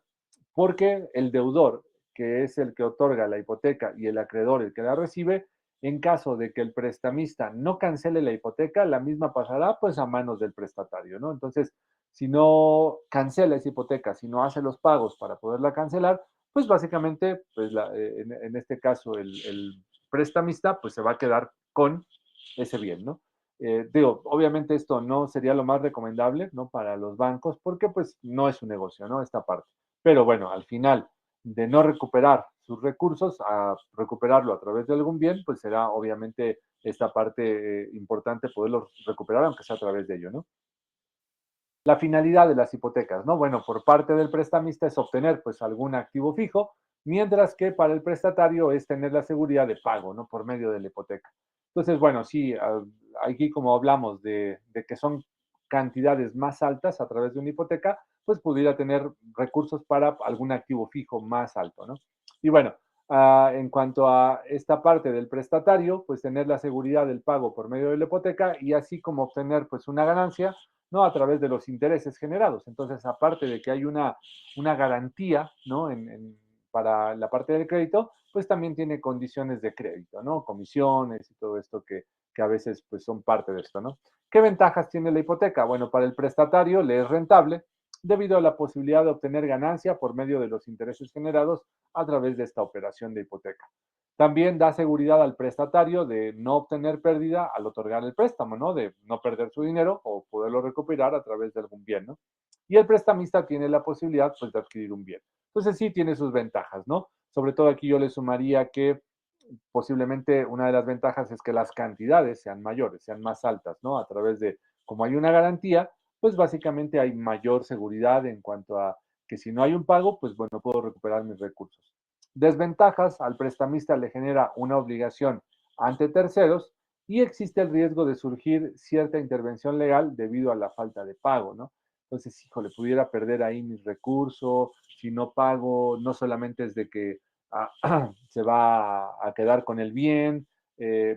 porque el deudor, que es el que otorga la hipoteca, y el acreedor, el que la recibe, en caso de que el prestamista no cancele la hipoteca, la misma pasará pues a manos del prestatario, ¿no? Entonces, si no cancela esa hipoteca, si no hace los pagos para poderla cancelar, pues básicamente, pues en este caso, el prestamista pues se va a quedar con ese bien, ¿no? Digo, obviamente esto no sería lo más recomendable, ¿no? Para los bancos, porque pues no es un negocio, ¿no? Esta parte. Pero bueno, al final de no recuperar sus recursos a recuperarlo a través de algún bien, pues será obviamente esta parte importante poderlo recuperar, aunque sea a través de ello, ¿no? La finalidad de las hipotecas, ¿no? Bueno, por parte del prestamista es obtener pues algún activo fijo, mientras que para el prestatario es tener la seguridad de pago, ¿no? Por medio de la hipoteca. Entonces, bueno, sí, aquí como hablamos de que son cantidades más altas a través de una hipoteca, pues pudiera tener recursos para algún activo fijo más alto, ¿no? Y bueno, en cuanto a esta parte del prestatario, pues tener la seguridad del pago por medio de la hipoteca y así como obtener pues una ganancia, ¿no? A través de los intereses generados. Entonces, aparte de que hay una garantía, ¿no? Para la parte del crédito, pues también tiene condiciones de crédito, ¿no? Comisiones y todo esto que a veces pues son parte de esto, ¿no? ¿Qué ventajas tiene la hipoteca? Bueno, para el prestatario le es rentable debido a la posibilidad de obtener ganancia por medio de los intereses generados a través de esta operación de hipoteca. También da seguridad al prestatario de no obtener pérdida al otorgar el préstamo, ¿no? De no perder su dinero o poderlo recuperar a través de algún bien, ¿no? Y el prestamista tiene la posibilidad, pues, de adquirir un bien. Entonces sí tiene sus ventajas, ¿no? Sobre todo aquí yo le sumaría que posiblemente una de las ventajas es que las cantidades sean mayores, sean más altas, ¿no? A través de, como hay una garantía, pues básicamente hay mayor seguridad en cuanto a que si no hay un pago, pues bueno, puedo recuperar mis recursos. Desventajas, al prestamista le genera una obligación ante terceros y existe el riesgo de surgir cierta intervención legal debido a la falta de pago, ¿no? Entonces, híjole, pudiera perder ahí mis recursos, si no pago, no solamente es de que se va a quedar con el bien,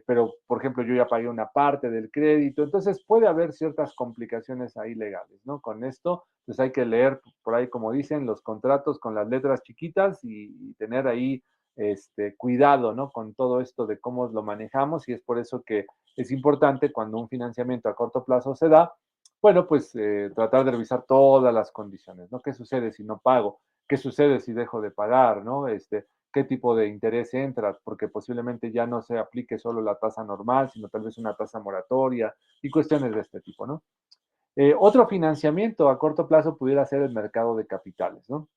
pero por ejemplo yo ya pagué una parte del crédito, entonces puede haber ciertas complicaciones ahí legales, ¿no? Con esto, pues hay que leer por ahí, como dicen, los contratos con las letras chiquitas y tener ahí cuidado, ¿no? Con todo esto de cómo lo manejamos y es por eso que es importante cuando un financiamiento a corto plazo se da, bueno, pues tratar de revisar todas las condiciones, ¿no? ¿Qué sucede si no pago? ¿Qué sucede si dejo de pagar, ¿no? Qué tipo de interés entra, porque posiblemente ya no se aplique solo la tasa normal, sino tal vez una tasa moratoria y cuestiones de este tipo, ¿no? Otro financiamiento a corto plazo pudiera ser el mercado de capitales, ¿no?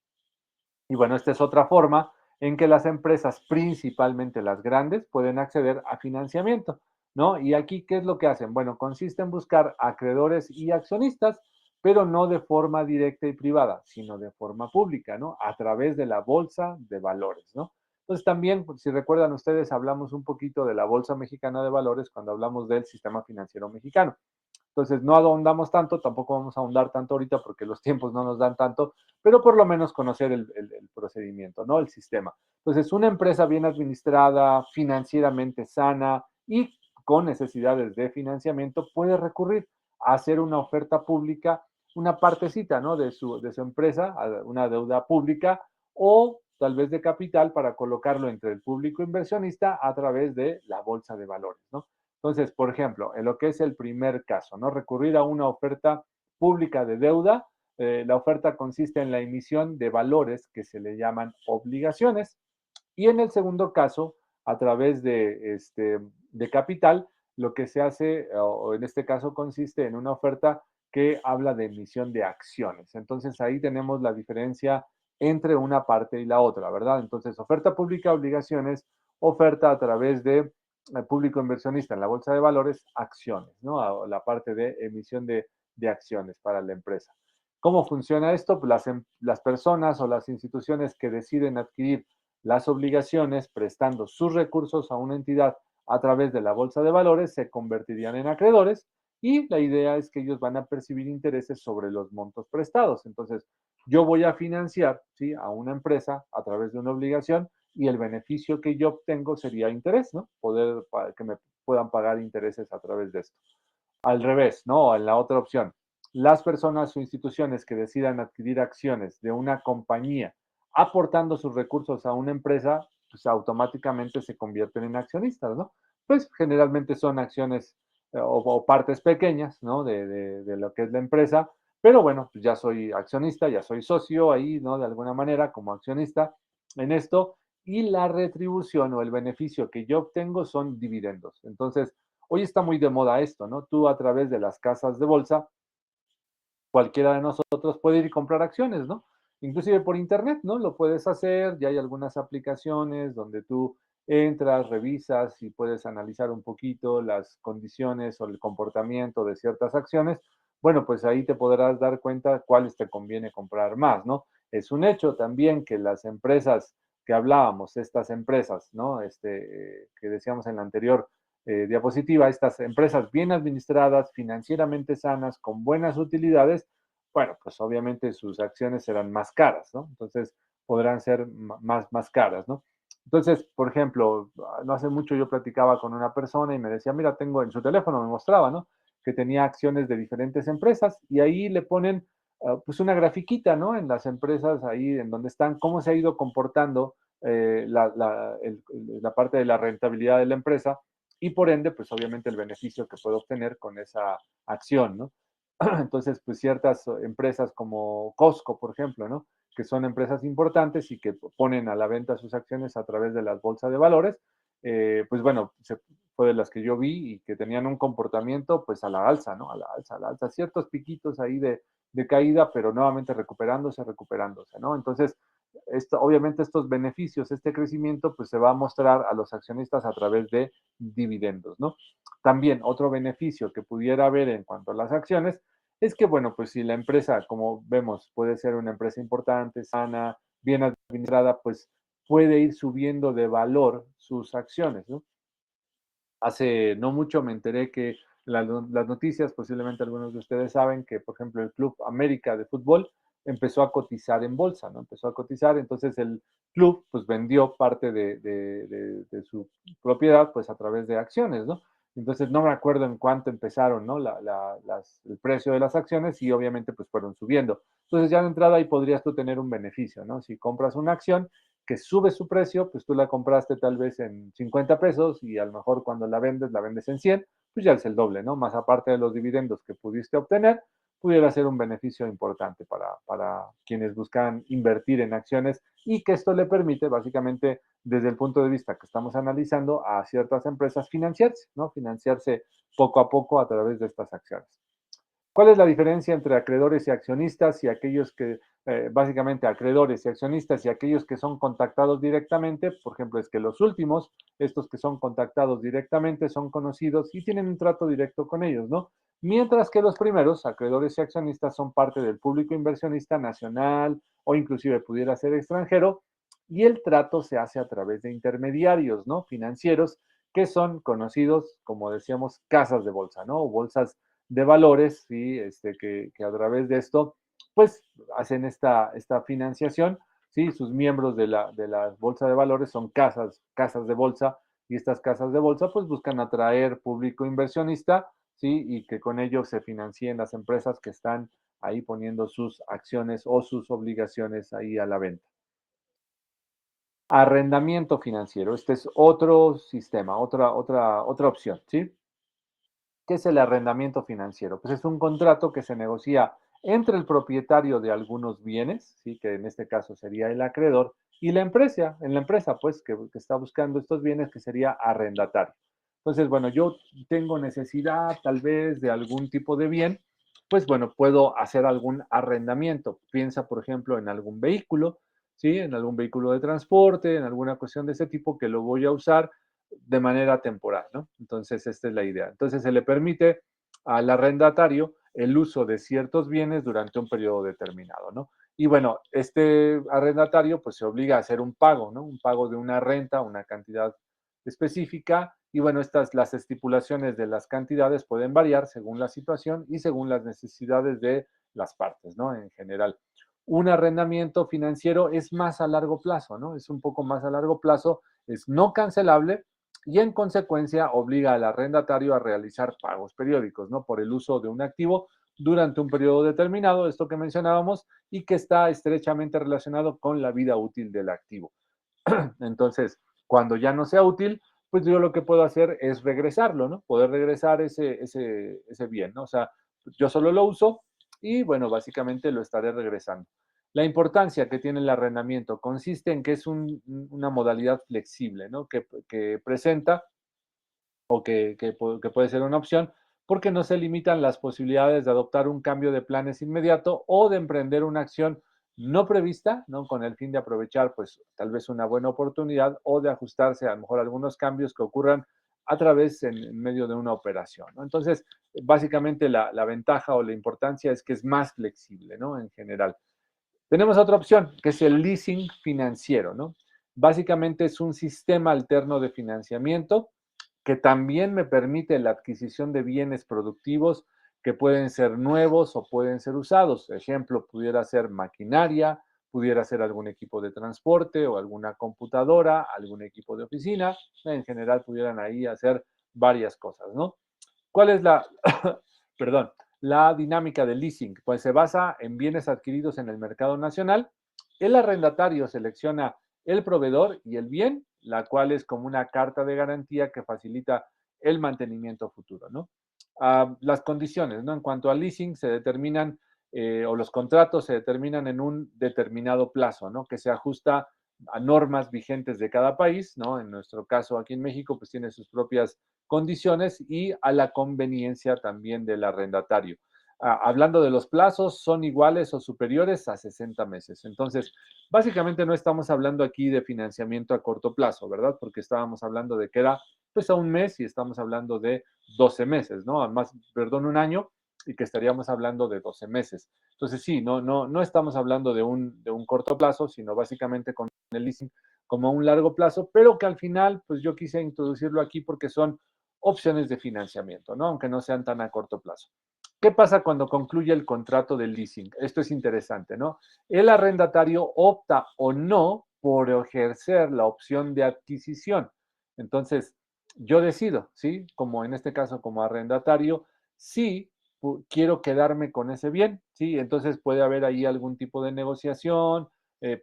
Y bueno, esta es otra forma en que las empresas, principalmente las grandes, pueden acceder a financiamiento, ¿no? Y aquí, ¿qué es lo que hacen? Bueno, consiste en buscar acreedores y accionistas, pero no de forma directa y privada, sino de forma pública, ¿no? A través de la bolsa de valores, ¿no? Entonces también, si recuerdan ustedes, hablamos un poquito de la Bolsa Mexicana de Valores cuando hablamos del sistema financiero mexicano. Entonces, no ahondamos tanto, tampoco vamos a ahondar tanto ahorita porque los tiempos no nos dan tanto, pero por lo menos conocer el procedimiento, ¿no? El sistema. Entonces, una empresa bien administrada, financieramente sana y con necesidades de financiamiento puede recurrir a hacer una oferta pública, una partecita, ¿no? De su empresa, una deuda pública o tal vez de capital para colocarlo entre el público inversionista a través de la bolsa de valores, ¿no? Entonces, por ejemplo, en lo que es el primer caso, ¿no? Recurrir a una oferta pública de deuda. La oferta consiste en la emisión de valores que se le llaman obligaciones. Y en el segundo caso, a través de capital, lo que se hace, o en este caso consiste en una oferta que habla de emisión de acciones. Entonces ahí tenemos la diferencia entre una parte y la otra, ¿verdad? Entonces, oferta pública, obligaciones, oferta a través de público inversionista en la bolsa de valores, acciones, ¿no? La parte de emisión de acciones para la empresa. ¿Cómo funciona esto? Pues las personas o las instituciones que deciden adquirir las obligaciones prestando sus recursos a una entidad a través de la bolsa de valores se convertirían en acreedores y la idea es que ellos van a percibir intereses sobre los montos prestados. Entonces, yo voy a financiar, ¿sí? A una empresa a través de una obligación y el beneficio que yo obtengo sería interés, ¿no? Poder que me puedan pagar intereses a través de esto. Al revés, ¿no? En la otra opción, las personas o instituciones que decidan adquirir acciones de una compañía aportando sus recursos a una empresa, pues automáticamente se convierten en accionistas, ¿no? Pues generalmente son acciones o partes pequeñas, ¿no? De lo que es la empresa, pero bueno, pues ya soy accionista, ya soy socio ahí, ¿no? De alguna manera como accionista en esto y la retribución o el beneficio que yo obtengo son dividendos. Entonces, Hoy está muy de moda esto, ¿no? Tú a través de las casas de bolsa, cualquiera de nosotros puede ir y comprar acciones, ¿no? Inclusive por internet, ¿no? Lo puedes hacer, ya hay algunas aplicaciones donde tú entras, revisas y puedes analizar un poquito las condiciones o el comportamiento de ciertas acciones. Bueno, pues ahí te podrás dar cuenta cuáles te conviene comprar más, ¿no? Es un hecho también que las empresas que hablábamos, estas empresas, ¿no? Que decíamos en la anterior diapositiva, estas empresas bien administradas, financieramente sanas, con buenas utilidades, bueno, pues obviamente sus acciones serán más caras, ¿no? Entonces podrán ser más caras, ¿no? Entonces, por ejemplo, no hace mucho yo platicaba con una persona y me decía, mira, tengo en su teléfono, me mostraba, ¿no? Que tenía acciones de diferentes empresas y ahí le ponen pues una grafiquita, ¿no? En las empresas ahí en donde están, cómo se ha ido comportando la parte de la rentabilidad de la empresa y por ende, pues obviamente el beneficio que puede obtener con esa acción, ¿no? Entonces, pues ciertas empresas como Costco, por ejemplo, ¿no? Que son empresas importantes y que ponen a la venta sus acciones a través de las bolsas de valores, pues bueno, fue de las que yo vi y que tenían un comportamiento pues a la alza, ¿no? A la alza, ciertos piquitos ahí de caída, pero nuevamente recuperándose, ¿no? Entonces, obviamente estos beneficios, este crecimiento, pues se va a mostrar a los accionistas a través de dividendos, ¿no? También otro beneficio que pudiera haber en cuanto a las acciones es que, bueno, pues si la empresa, como vemos, puede ser una empresa importante, sana, bien administrada, pues puede ir subiendo de valor sus acciones, ¿no? Hace no mucho me enteré que las noticias, posiblemente algunos de ustedes saben que, por ejemplo, el Club América de fútbol empezó a cotizar en bolsa, ¿no? Empezó a cotizar, entonces el club pues vendió parte de su propiedad pues a través de acciones, ¿no? Entonces no me acuerdo en cuánto empezaron, ¿no? El precio de las acciones y obviamente pues fueron subiendo. Entonces ya de entrada ahí podrías tú tener un beneficio, ¿no? Si compras una acción que sube su precio, pues tú la compraste tal vez en 50 pesos y a lo mejor cuando la vendes en 100, pues ya es el doble, ¿no? Más aparte de los dividendos que pudiste obtener, pudiera ser un beneficio importante para quienes buscan invertir en acciones y que esto le permite, básicamente, desde el punto de vista que estamos analizando, a ciertas empresas financiarse, ¿no? Financiarse poco a poco a través de estas acciones. ¿Cuál es la diferencia entre acreedores y accionistas y aquellos que, básicamente, acreedores y accionistas y aquellos que son contactados directamente? Por ejemplo, es que los últimos, estos que son contactados directamente, son conocidos y tienen un trato directo con ellos, ¿no? Mientras que los primeros, acreedores y accionistas, son parte del público inversionista nacional o inclusive pudiera ser extranjero y el trato se hace a través de intermediarios, ¿no? Financieros que son conocidos, como decíamos, casas de bolsa, ¿no? O bolsas de valores, ¿sí? Que a través de esto, pues hacen esta financiación, ¿sí? Sus miembros de la bolsa de valores son casas de bolsa y estas casas de bolsa pues buscan atraer público inversionista, ¿sí? Y que con ello se financien las empresas que están ahí poniendo sus acciones o sus obligaciones ahí a la venta. Arrendamiento financiero, este es otro sistema, otra opción, ¿sí? ¿Qué es el arrendamiento financiero? Pues es un contrato que se negocia entre el propietario de algunos bienes, ¿sí? Que en este caso sería el acreedor, y en la empresa, pues, que está buscando estos bienes, que sería arrendatario. Entonces, bueno, yo tengo necesidad tal vez de algún tipo de bien, pues bueno, puedo hacer algún arrendamiento. Piensa, por ejemplo, en algún vehículo, ¿sí? En algún vehículo de transporte, en alguna cuestión de ese tipo que lo voy a usar de manera temporal, ¿no? Entonces, esta es la idea. Entonces, se le permite al arrendatario el uso de ciertos bienes durante un periodo determinado, ¿no? Y bueno, este arrendatario pues se obliga a hacer un pago, ¿no? Un pago de una renta, una cantidad específica. Y bueno, las estipulaciones de las cantidades pueden variar según la situación y según las necesidades de las partes, ¿no? En general. Un arrendamiento financiero es más a largo plazo, ¿no? Es un poco más a largo plazo, es no cancelable y en consecuencia obliga al arrendatario a realizar pagos periódicos, ¿no? Por el uso de un activo durante un periodo determinado, esto que mencionábamos, y que está estrechamente relacionado con la vida útil del activo. Entonces, cuando ya no sea útil, pues yo lo que puedo hacer es regresarlo, ¿no? Poder regresar ese bien, ¿no? O sea, yo solo lo uso y bueno, básicamente lo estaré regresando. La importancia que tiene el arrendamiento consiste en que es una modalidad flexible, ¿no? Que presenta o que puede ser una opción, porque no se limitan las posibilidades de adoptar un cambio de planes inmediato o de emprender una acción no prevista, ¿no? Con el fin de aprovechar, pues, tal vez una buena oportunidad o de ajustarse a lo mejor a algunos cambios que ocurran a través en medio de una operación, ¿no? Entonces, básicamente la ventaja o la importancia es que es más flexible, ¿no? En general. Tenemos otra opción, que es el leasing financiero, ¿no? Básicamente es un sistema alterno de financiamiento que también me permite la adquisición de bienes productivos que pueden ser nuevos o pueden ser usados. Ejemplo, pudiera ser maquinaria, pudiera ser algún equipo de transporte o alguna computadora, algún equipo de oficina. En general pudieran ahí hacer varias cosas, ¿no? ¿Cuál es la, perdón, la dinámica del leasing? Pues se basa en bienes adquiridos en el mercado nacional. El arrendatario selecciona el proveedor y el bien, la cual es como una carta de garantía que facilita el mantenimiento futuro, ¿no? Las condiciones, ¿no? En cuanto al leasing, se determinan o los contratos se determinan en un determinado plazo, ¿no? Que se ajusta a normas vigentes de cada país, ¿no? En nuestro caso aquí en México, pues tiene sus propias condiciones y a la conveniencia también del arrendatario. Hablando de los plazos, son iguales o superiores a 60 meses. Entonces, básicamente no estamos hablando aquí de financiamiento a corto plazo, ¿verdad? Porque estábamos hablando de que era pues a un mes y estamos hablando de 12 meses, ¿no? Más, perdón, un año y que estaríamos hablando de 12 meses. Entonces, sí, no estamos hablando de un corto plazo, sino básicamente con el leasing como un largo plazo, pero que al final, pues yo quise introducirlo aquí porque son opciones de financiamiento, ¿no? Aunque no sean tan a corto plazo. ¿Qué pasa cuando concluye el contrato del leasing? Esto es interesante, ¿no? El arrendatario opta o no por ejercer la opción de adquisición. Entonces, yo decido, ¿sí? Como en este caso, como arrendatario, sí quiero quedarme con ese bien, ¿sí? Entonces puede haber ahí algún tipo de negociación,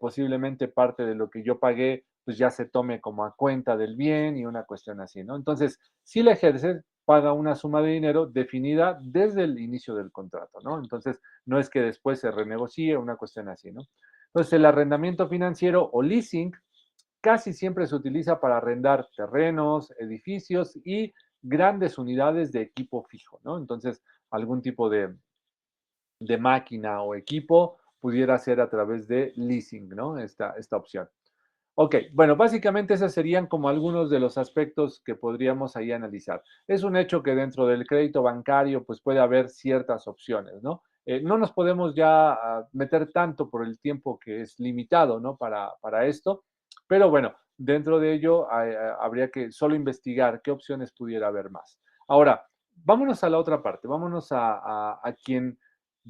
posiblemente parte de lo que yo pagué, pues ya se tome como a cuenta del bien y una cuestión así, ¿no? Entonces, si la ejerce, paga una suma de dinero definida desde el inicio del contrato, ¿no? Entonces, no es que después se renegocie, una cuestión así, ¿no? Entonces, el arrendamiento financiero o leasing casi siempre se utiliza para arrendar terrenos, edificios y grandes unidades de equipo fijo, ¿no? Entonces, algún tipo de máquina o equipo pudiera ser a través de leasing, ¿no? Esta opción. Ok, bueno, básicamente esos serían como algunos de los aspectos que podríamos ahí analizar. Es un hecho que dentro del crédito bancario pues puede haber ciertas opciones, ¿no? No nos podemos ya meter tanto por el tiempo que es limitado, ¿no? Para esto, pero bueno, dentro de ello habría que solo investigar qué opciones pudiera haber más. Ahora, vámonos a la otra parte, vámonos a quien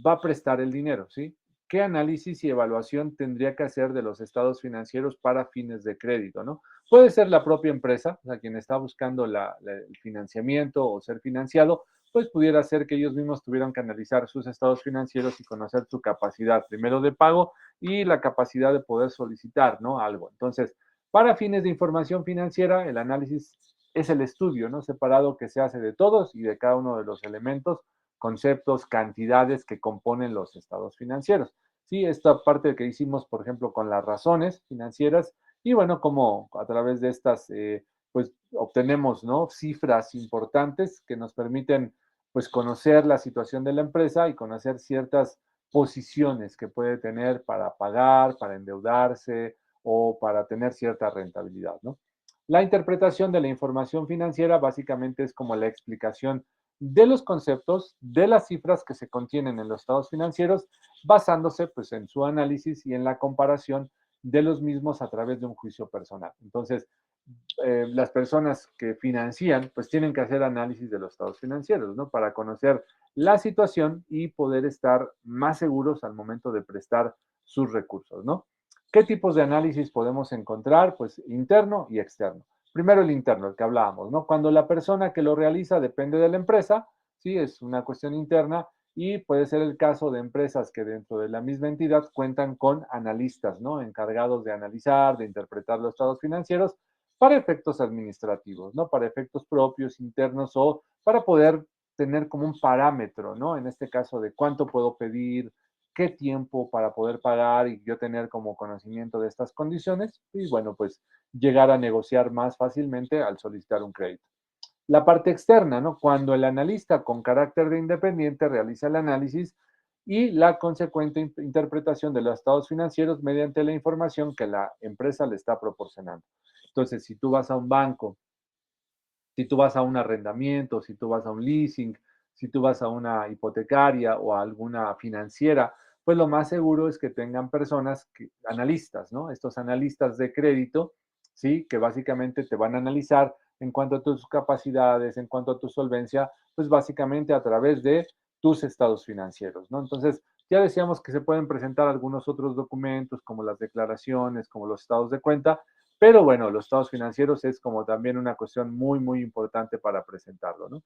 va a prestar el dinero, ¿sí? ¿Qué análisis y evaluación tendría que hacer de los estados financieros para fines de crédito, ¿no? Puede ser la propia empresa, o sea, quien está buscando el financiamiento o ser financiado, pues pudiera ser que ellos mismos tuvieran que analizar sus estados financieros y conocer su capacidad, primero de pago y la capacidad de poder solicitar, ¿no? Algo. Entonces, para fines de información financiera, el análisis es el estudio, ¿no? Separado que se hace de todos y de cada uno de los elementos, conceptos, cantidades que componen los estados financieros. Sí, esta parte que hicimos, por ejemplo, con las razones financieras y bueno, como a través de estas, pues obtenemos, ¿no? Cifras importantes que nos permiten, pues, conocer la situación de la empresa y conocer ciertas posiciones que puede tener para pagar, para endeudarse o para tener cierta rentabilidad, ¿no? La interpretación de la información financiera básicamente es como la explicación de los conceptos, de las cifras que se contienen en los estados financieros, basándose pues en su análisis y en la comparación de los mismos a través de un juicio personal. Entonces, las personas que financian pues tienen que hacer análisis de los estados financieros, ¿no? Para conocer la situación y poder estar más seguros al momento de prestar sus recursos, ¿no? ¿Qué tipos de análisis podemos encontrar? Pues interno y externo. Primero el interno, el que hablábamos, ¿no? Cuando la persona que lo realiza depende de la empresa, sí, es una cuestión interna y puede ser el caso de empresas que dentro de la misma entidad cuentan con analistas, ¿no? Encargados de analizar, de interpretar los estados financieros para efectos administrativos, ¿no? Para efectos propios, internos o para poder tener como un parámetro, ¿no? En este caso de cuánto puedo pedir, qué tiempo para poder pagar y yo tener como conocimiento de estas condiciones y bueno, pues llegar a negociar más fácilmente al solicitar un crédito. La parte externa, ¿no? Cuando el analista con carácter de independiente realiza el análisis y la consecuente interpretación de los estados financieros mediante la información que la empresa le está proporcionando. Entonces, si tú vas a un banco, si tú vas a un arrendamiento, si tú vas a un leasing, si tú vas a una hipotecaria o a alguna financiera, pues lo más seguro es que tengan personas, analistas, ¿no? Estos analistas de crédito, ¿sí? Que básicamente te van a analizar en cuanto a tus capacidades, en cuanto a tu solvencia, pues básicamente a través de tus estados financieros, ¿no? Entonces, ya decíamos que se pueden presentar algunos otros documentos como las declaraciones, como los estados de cuenta, pero bueno, los estados financieros es como también una cuestión muy, muy importante para presentarlo, ¿no?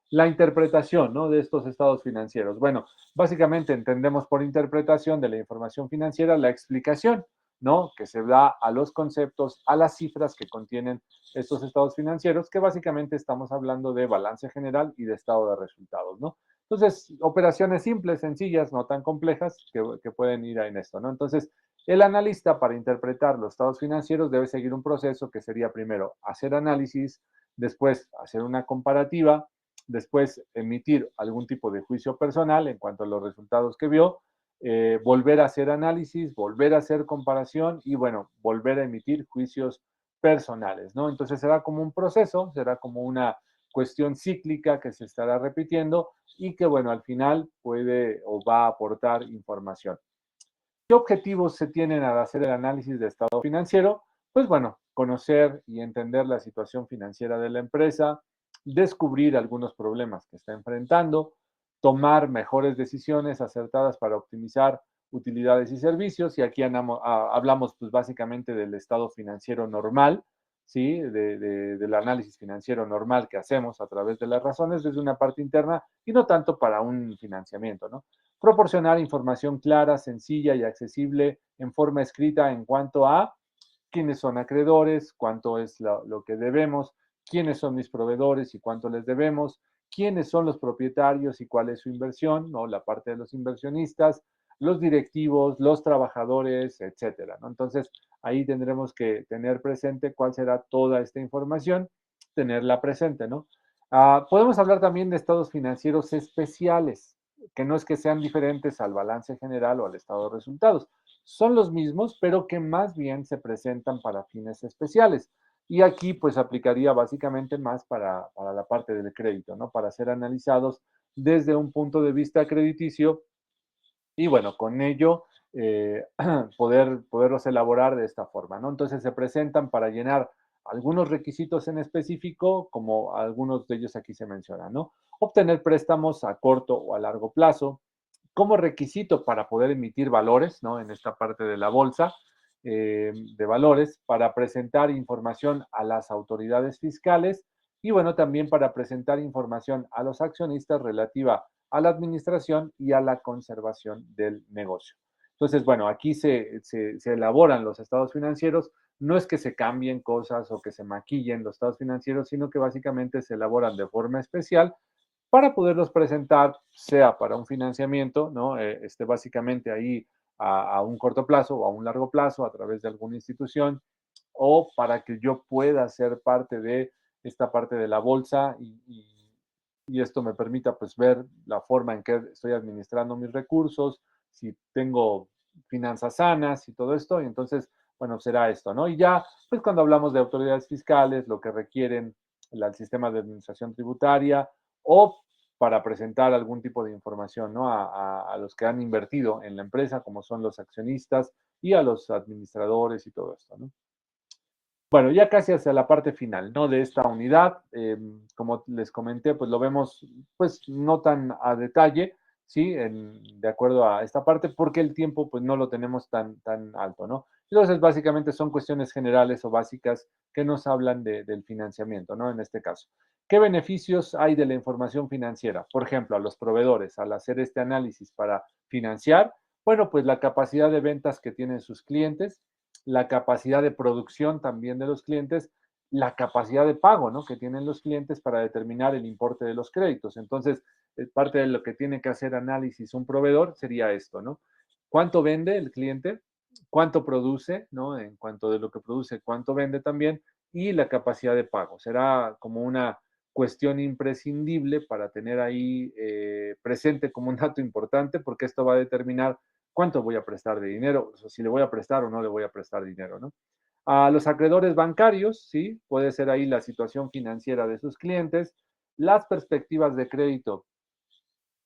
La interpretación, ¿no? De estos estados financieros. Bueno, básicamente entendemos por interpretación de la información financiera la explicación, ¿no? Que se da a los conceptos, a las cifras que contienen estos estados financieros, que básicamente estamos hablando de balance general y de estado de resultados, ¿no? Entonces, operaciones simples, sencillas, no tan complejas, que pueden ir en esto, ¿no? Entonces, el analista para interpretar los estados financieros debe seguir un proceso que sería primero hacer análisis, después hacer una comparativa, después emitir algún tipo de juicio personal en cuanto a los resultados que vio, volver a hacer análisis, volver a hacer comparación y bueno, volver a emitir juicios personales, ¿no? Entonces será como un proceso, será como una cuestión cíclica que se estará repitiendo y que bueno, al final puede o va a aportar información. ¿Qué objetivos se tienen al hacer el análisis de estado financiero? Pues bueno, conocer y entender la situación financiera de la empresa, descubrir algunos problemas que está enfrentando, tomar mejores decisiones acertadas para optimizar utilidades y servicios. Y aquí hablamos pues básicamente del estado financiero normal, ¿sí? Del análisis financiero normal que hacemos a través de las razones desde una parte interna y no tanto para un financiamiento, ¿no? Proporcionar información clara, sencilla y accesible en forma escrita en cuanto a quiénes son acreedores, cuánto es lo que debemos, quiénes son mis proveedores y cuánto les debemos, quiénes son los propietarios y cuál es su inversión, ¿no? La parte de los inversionistas, los directivos, los trabajadores, etcétera, ¿no? Entonces, ahí tendremos que tener presente cuál será toda esta información, tenerla presente, ¿no? Podemos hablar también de estados financieros especiales, que no es que sean diferentes al balance general o al estado de resultados, son los mismos, pero que más bien se presentan para fines especiales. Y aquí pues aplicaría básicamente más para la parte del crédito, ¿no? Para ser analizados desde un punto de vista crediticio y bueno, con ello poderlos elaborar de esta forma, ¿no? Entonces se presentan para llenar algunos requisitos en específico, como algunos de ellos aquí se mencionan, ¿no? Obtener préstamos a corto o a largo plazo, como requisito para poder emitir valores, ¿no? En esta parte de la bolsa de valores, para presentar información a las autoridades fiscales y bueno, también para presentar información a los accionistas relativa a la administración y a la conservación del negocio. Entonces, bueno, aquí se elaboran los estados financieros. No es que se cambien cosas o que se maquillen los estados financieros, sino que básicamente se elaboran de forma especial para poderlos presentar, sea para un financiamiento, ¿no? Básicamente ahí un corto plazo o a un largo plazo a través de alguna institución, o para que yo pueda ser parte de esta parte de la bolsa y esto me permita pues ver la forma en que estoy administrando mis recursos, si tengo finanzas sanas y todo esto, y entonces, bueno, será esto, ¿no? Y ya, pues cuando hablamos de autoridades fiscales, lo que requieren el sistema de administración tributaria o para presentar algún tipo de información, ¿no? A los que han invertido en la empresa, como son los accionistas y a los administradores y todo esto, ¿no? Bueno, ya casi hacia la parte final, ¿no? De esta unidad, como les comenté, pues lo vemos, pues no tan a detalle, ¿sí? De acuerdo a esta parte, porque el tiempo, pues no lo tenemos tan alto, ¿no? Entonces, básicamente son cuestiones generales o básicas que nos hablan del financiamiento, ¿no? En este caso. ¿Qué beneficios hay de la información financiera? Por ejemplo, a los proveedores, al hacer este análisis para financiar, bueno, pues la capacidad de ventas que tienen sus clientes, la capacidad de producción también de los clientes, la capacidad de pago, ¿no? Que tienen los clientes para determinar el importe de los créditos. Entonces, parte de lo que tiene que hacer análisis un proveedor sería esto, ¿no? ¿Cuánto vende el cliente? ¿Cuánto produce, ¿no? En cuanto de lo que produce, cuánto vende también y la capacidad de pago. Será como una cuestión imprescindible para tener ahí presente como un dato importante, porque esto va a determinar cuánto voy a prestar de dinero, o sea, si le voy a prestar o no le voy a prestar dinero, ¿no? A los acreedores bancarios, sí, puede ser ahí la situación financiera de sus clientes, las perspectivas de crédito,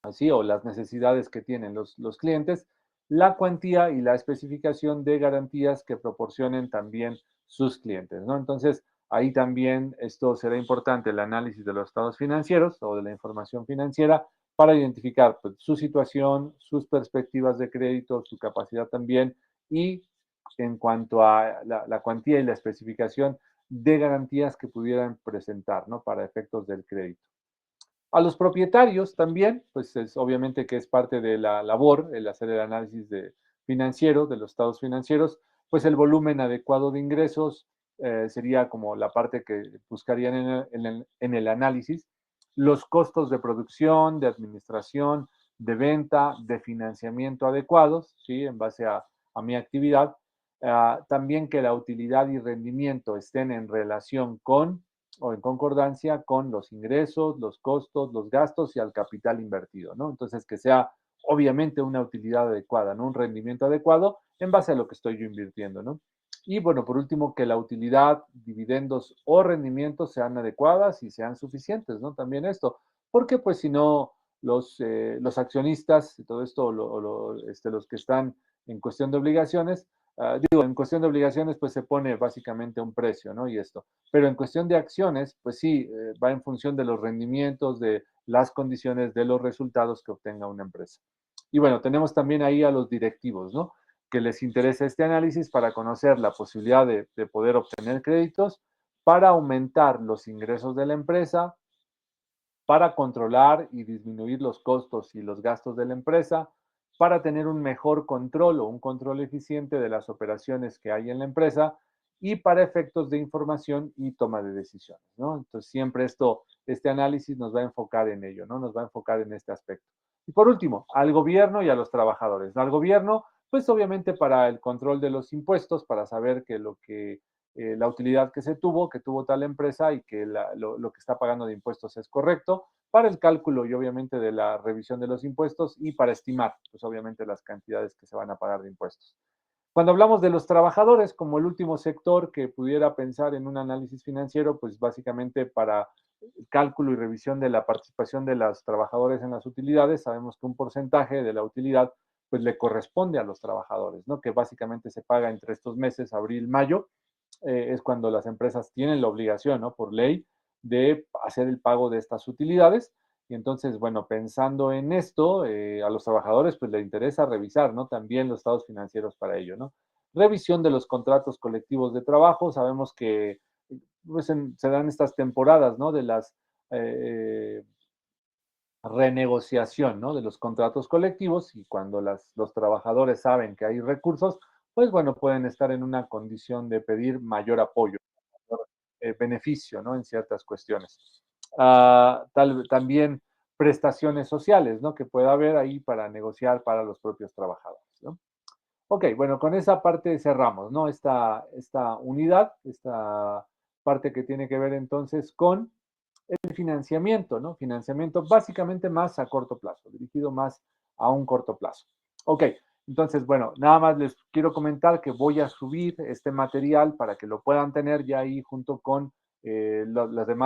así, o las necesidades que tienen los clientes, la cuantía y la especificación de garantías que proporcionen también sus clientes, ¿no? Entonces, ahí también esto será importante, el análisis de los estados financieros o de la información financiera para identificar pues, su situación, sus perspectivas de crédito, su capacidad también y en cuanto a la cuantía y la especificación de garantías que pudieran presentar, ¿no? Para efectos del crédito. A los propietarios también, pues es obviamente que es parte de la labor el hacer el análisis financiero de los estados financieros, pues el volumen adecuado de ingresos sería como la parte que buscarían en el análisis, los costos de producción, de administración, de venta, de financiamiento adecuados, ¿sí? En base a mi actividad. También que la utilidad y rendimiento estén en relación con o en concordancia con los ingresos, los costos, los gastos y al capital invertido, ¿no? Entonces, que sea obviamente una utilidad adecuada, ¿no? Un rendimiento adecuado en base a lo que estoy yo invirtiendo, ¿no? Y bueno, por último, que la utilidad, dividendos o rendimientos sean adecuadas y sean suficientes, ¿no? También esto, porque pues si no, los accionistas, y todo esto, los que están en cuestión de obligaciones, en cuestión de obligaciones, pues se pone básicamente un precio, ¿no? Y esto. Pero en cuestión de acciones, pues sí, va en función de los rendimientos, de las condiciones, de los resultados que obtenga una empresa. Y bueno, tenemos también ahí a los directivos, ¿no? Que les interesa este análisis para conocer la posibilidad de poder obtener créditos, para aumentar los ingresos de la empresa, para controlar y disminuir los costos y los gastos de la empresa, para tener un mejor control o un control eficiente de las operaciones que hay en la empresa y para efectos de información y toma de decisiones, ¿no? Entonces, siempre este análisis nos va a enfocar en ello, ¿no? Nos va a enfocar en este aspecto. Y por último, al gobierno y a los trabajadores. Al gobierno, pues obviamente para el control de los impuestos, para saber que la utilidad que tuvo tal empresa y que lo que está pagando de impuestos es correcto, para el cálculo y obviamente de la revisión de los impuestos y para estimar, pues obviamente las cantidades que se van a pagar de impuestos. Cuando hablamos de los trabajadores como el último sector que pudiera pensar en un análisis financiero, pues básicamente para el cálculo y revisión de la participación de los trabajadores en las utilidades, sabemos que un porcentaje de la utilidad pues le corresponde a los trabajadores, ¿no? Que básicamente se paga entre estos meses, abril, mayo, es cuando las empresas tienen la obligación, ¿no? Por ley, de hacer el pago de estas utilidades. Y entonces, bueno, pensando en esto, a los trabajadores pues les interesa revisar, ¿no? También los estados financieros para ello, ¿no? Revisión de los contratos colectivos de trabajo. Sabemos que pues, se dan estas temporadas, ¿no? De las renegociación, ¿no? De los contratos colectivos y cuando los trabajadores saben que hay recursos, pues bueno, pueden estar en una condición de pedir mayor apoyo, mayor beneficio, ¿no? En ciertas cuestiones. También prestaciones sociales, ¿no? Que pueda haber ahí para negociar para los propios trabajadores, ¿no? Ok, bueno, con esa parte cerramos, ¿no? Esta unidad, esta parte que tiene que ver entonces con el financiamiento, ¿no? Financiamiento básicamente más a corto plazo, dirigido más a un corto plazo. Ok, entonces, bueno, nada más les quiero comentar que voy a subir este material para que lo puedan tener ya ahí junto con las demás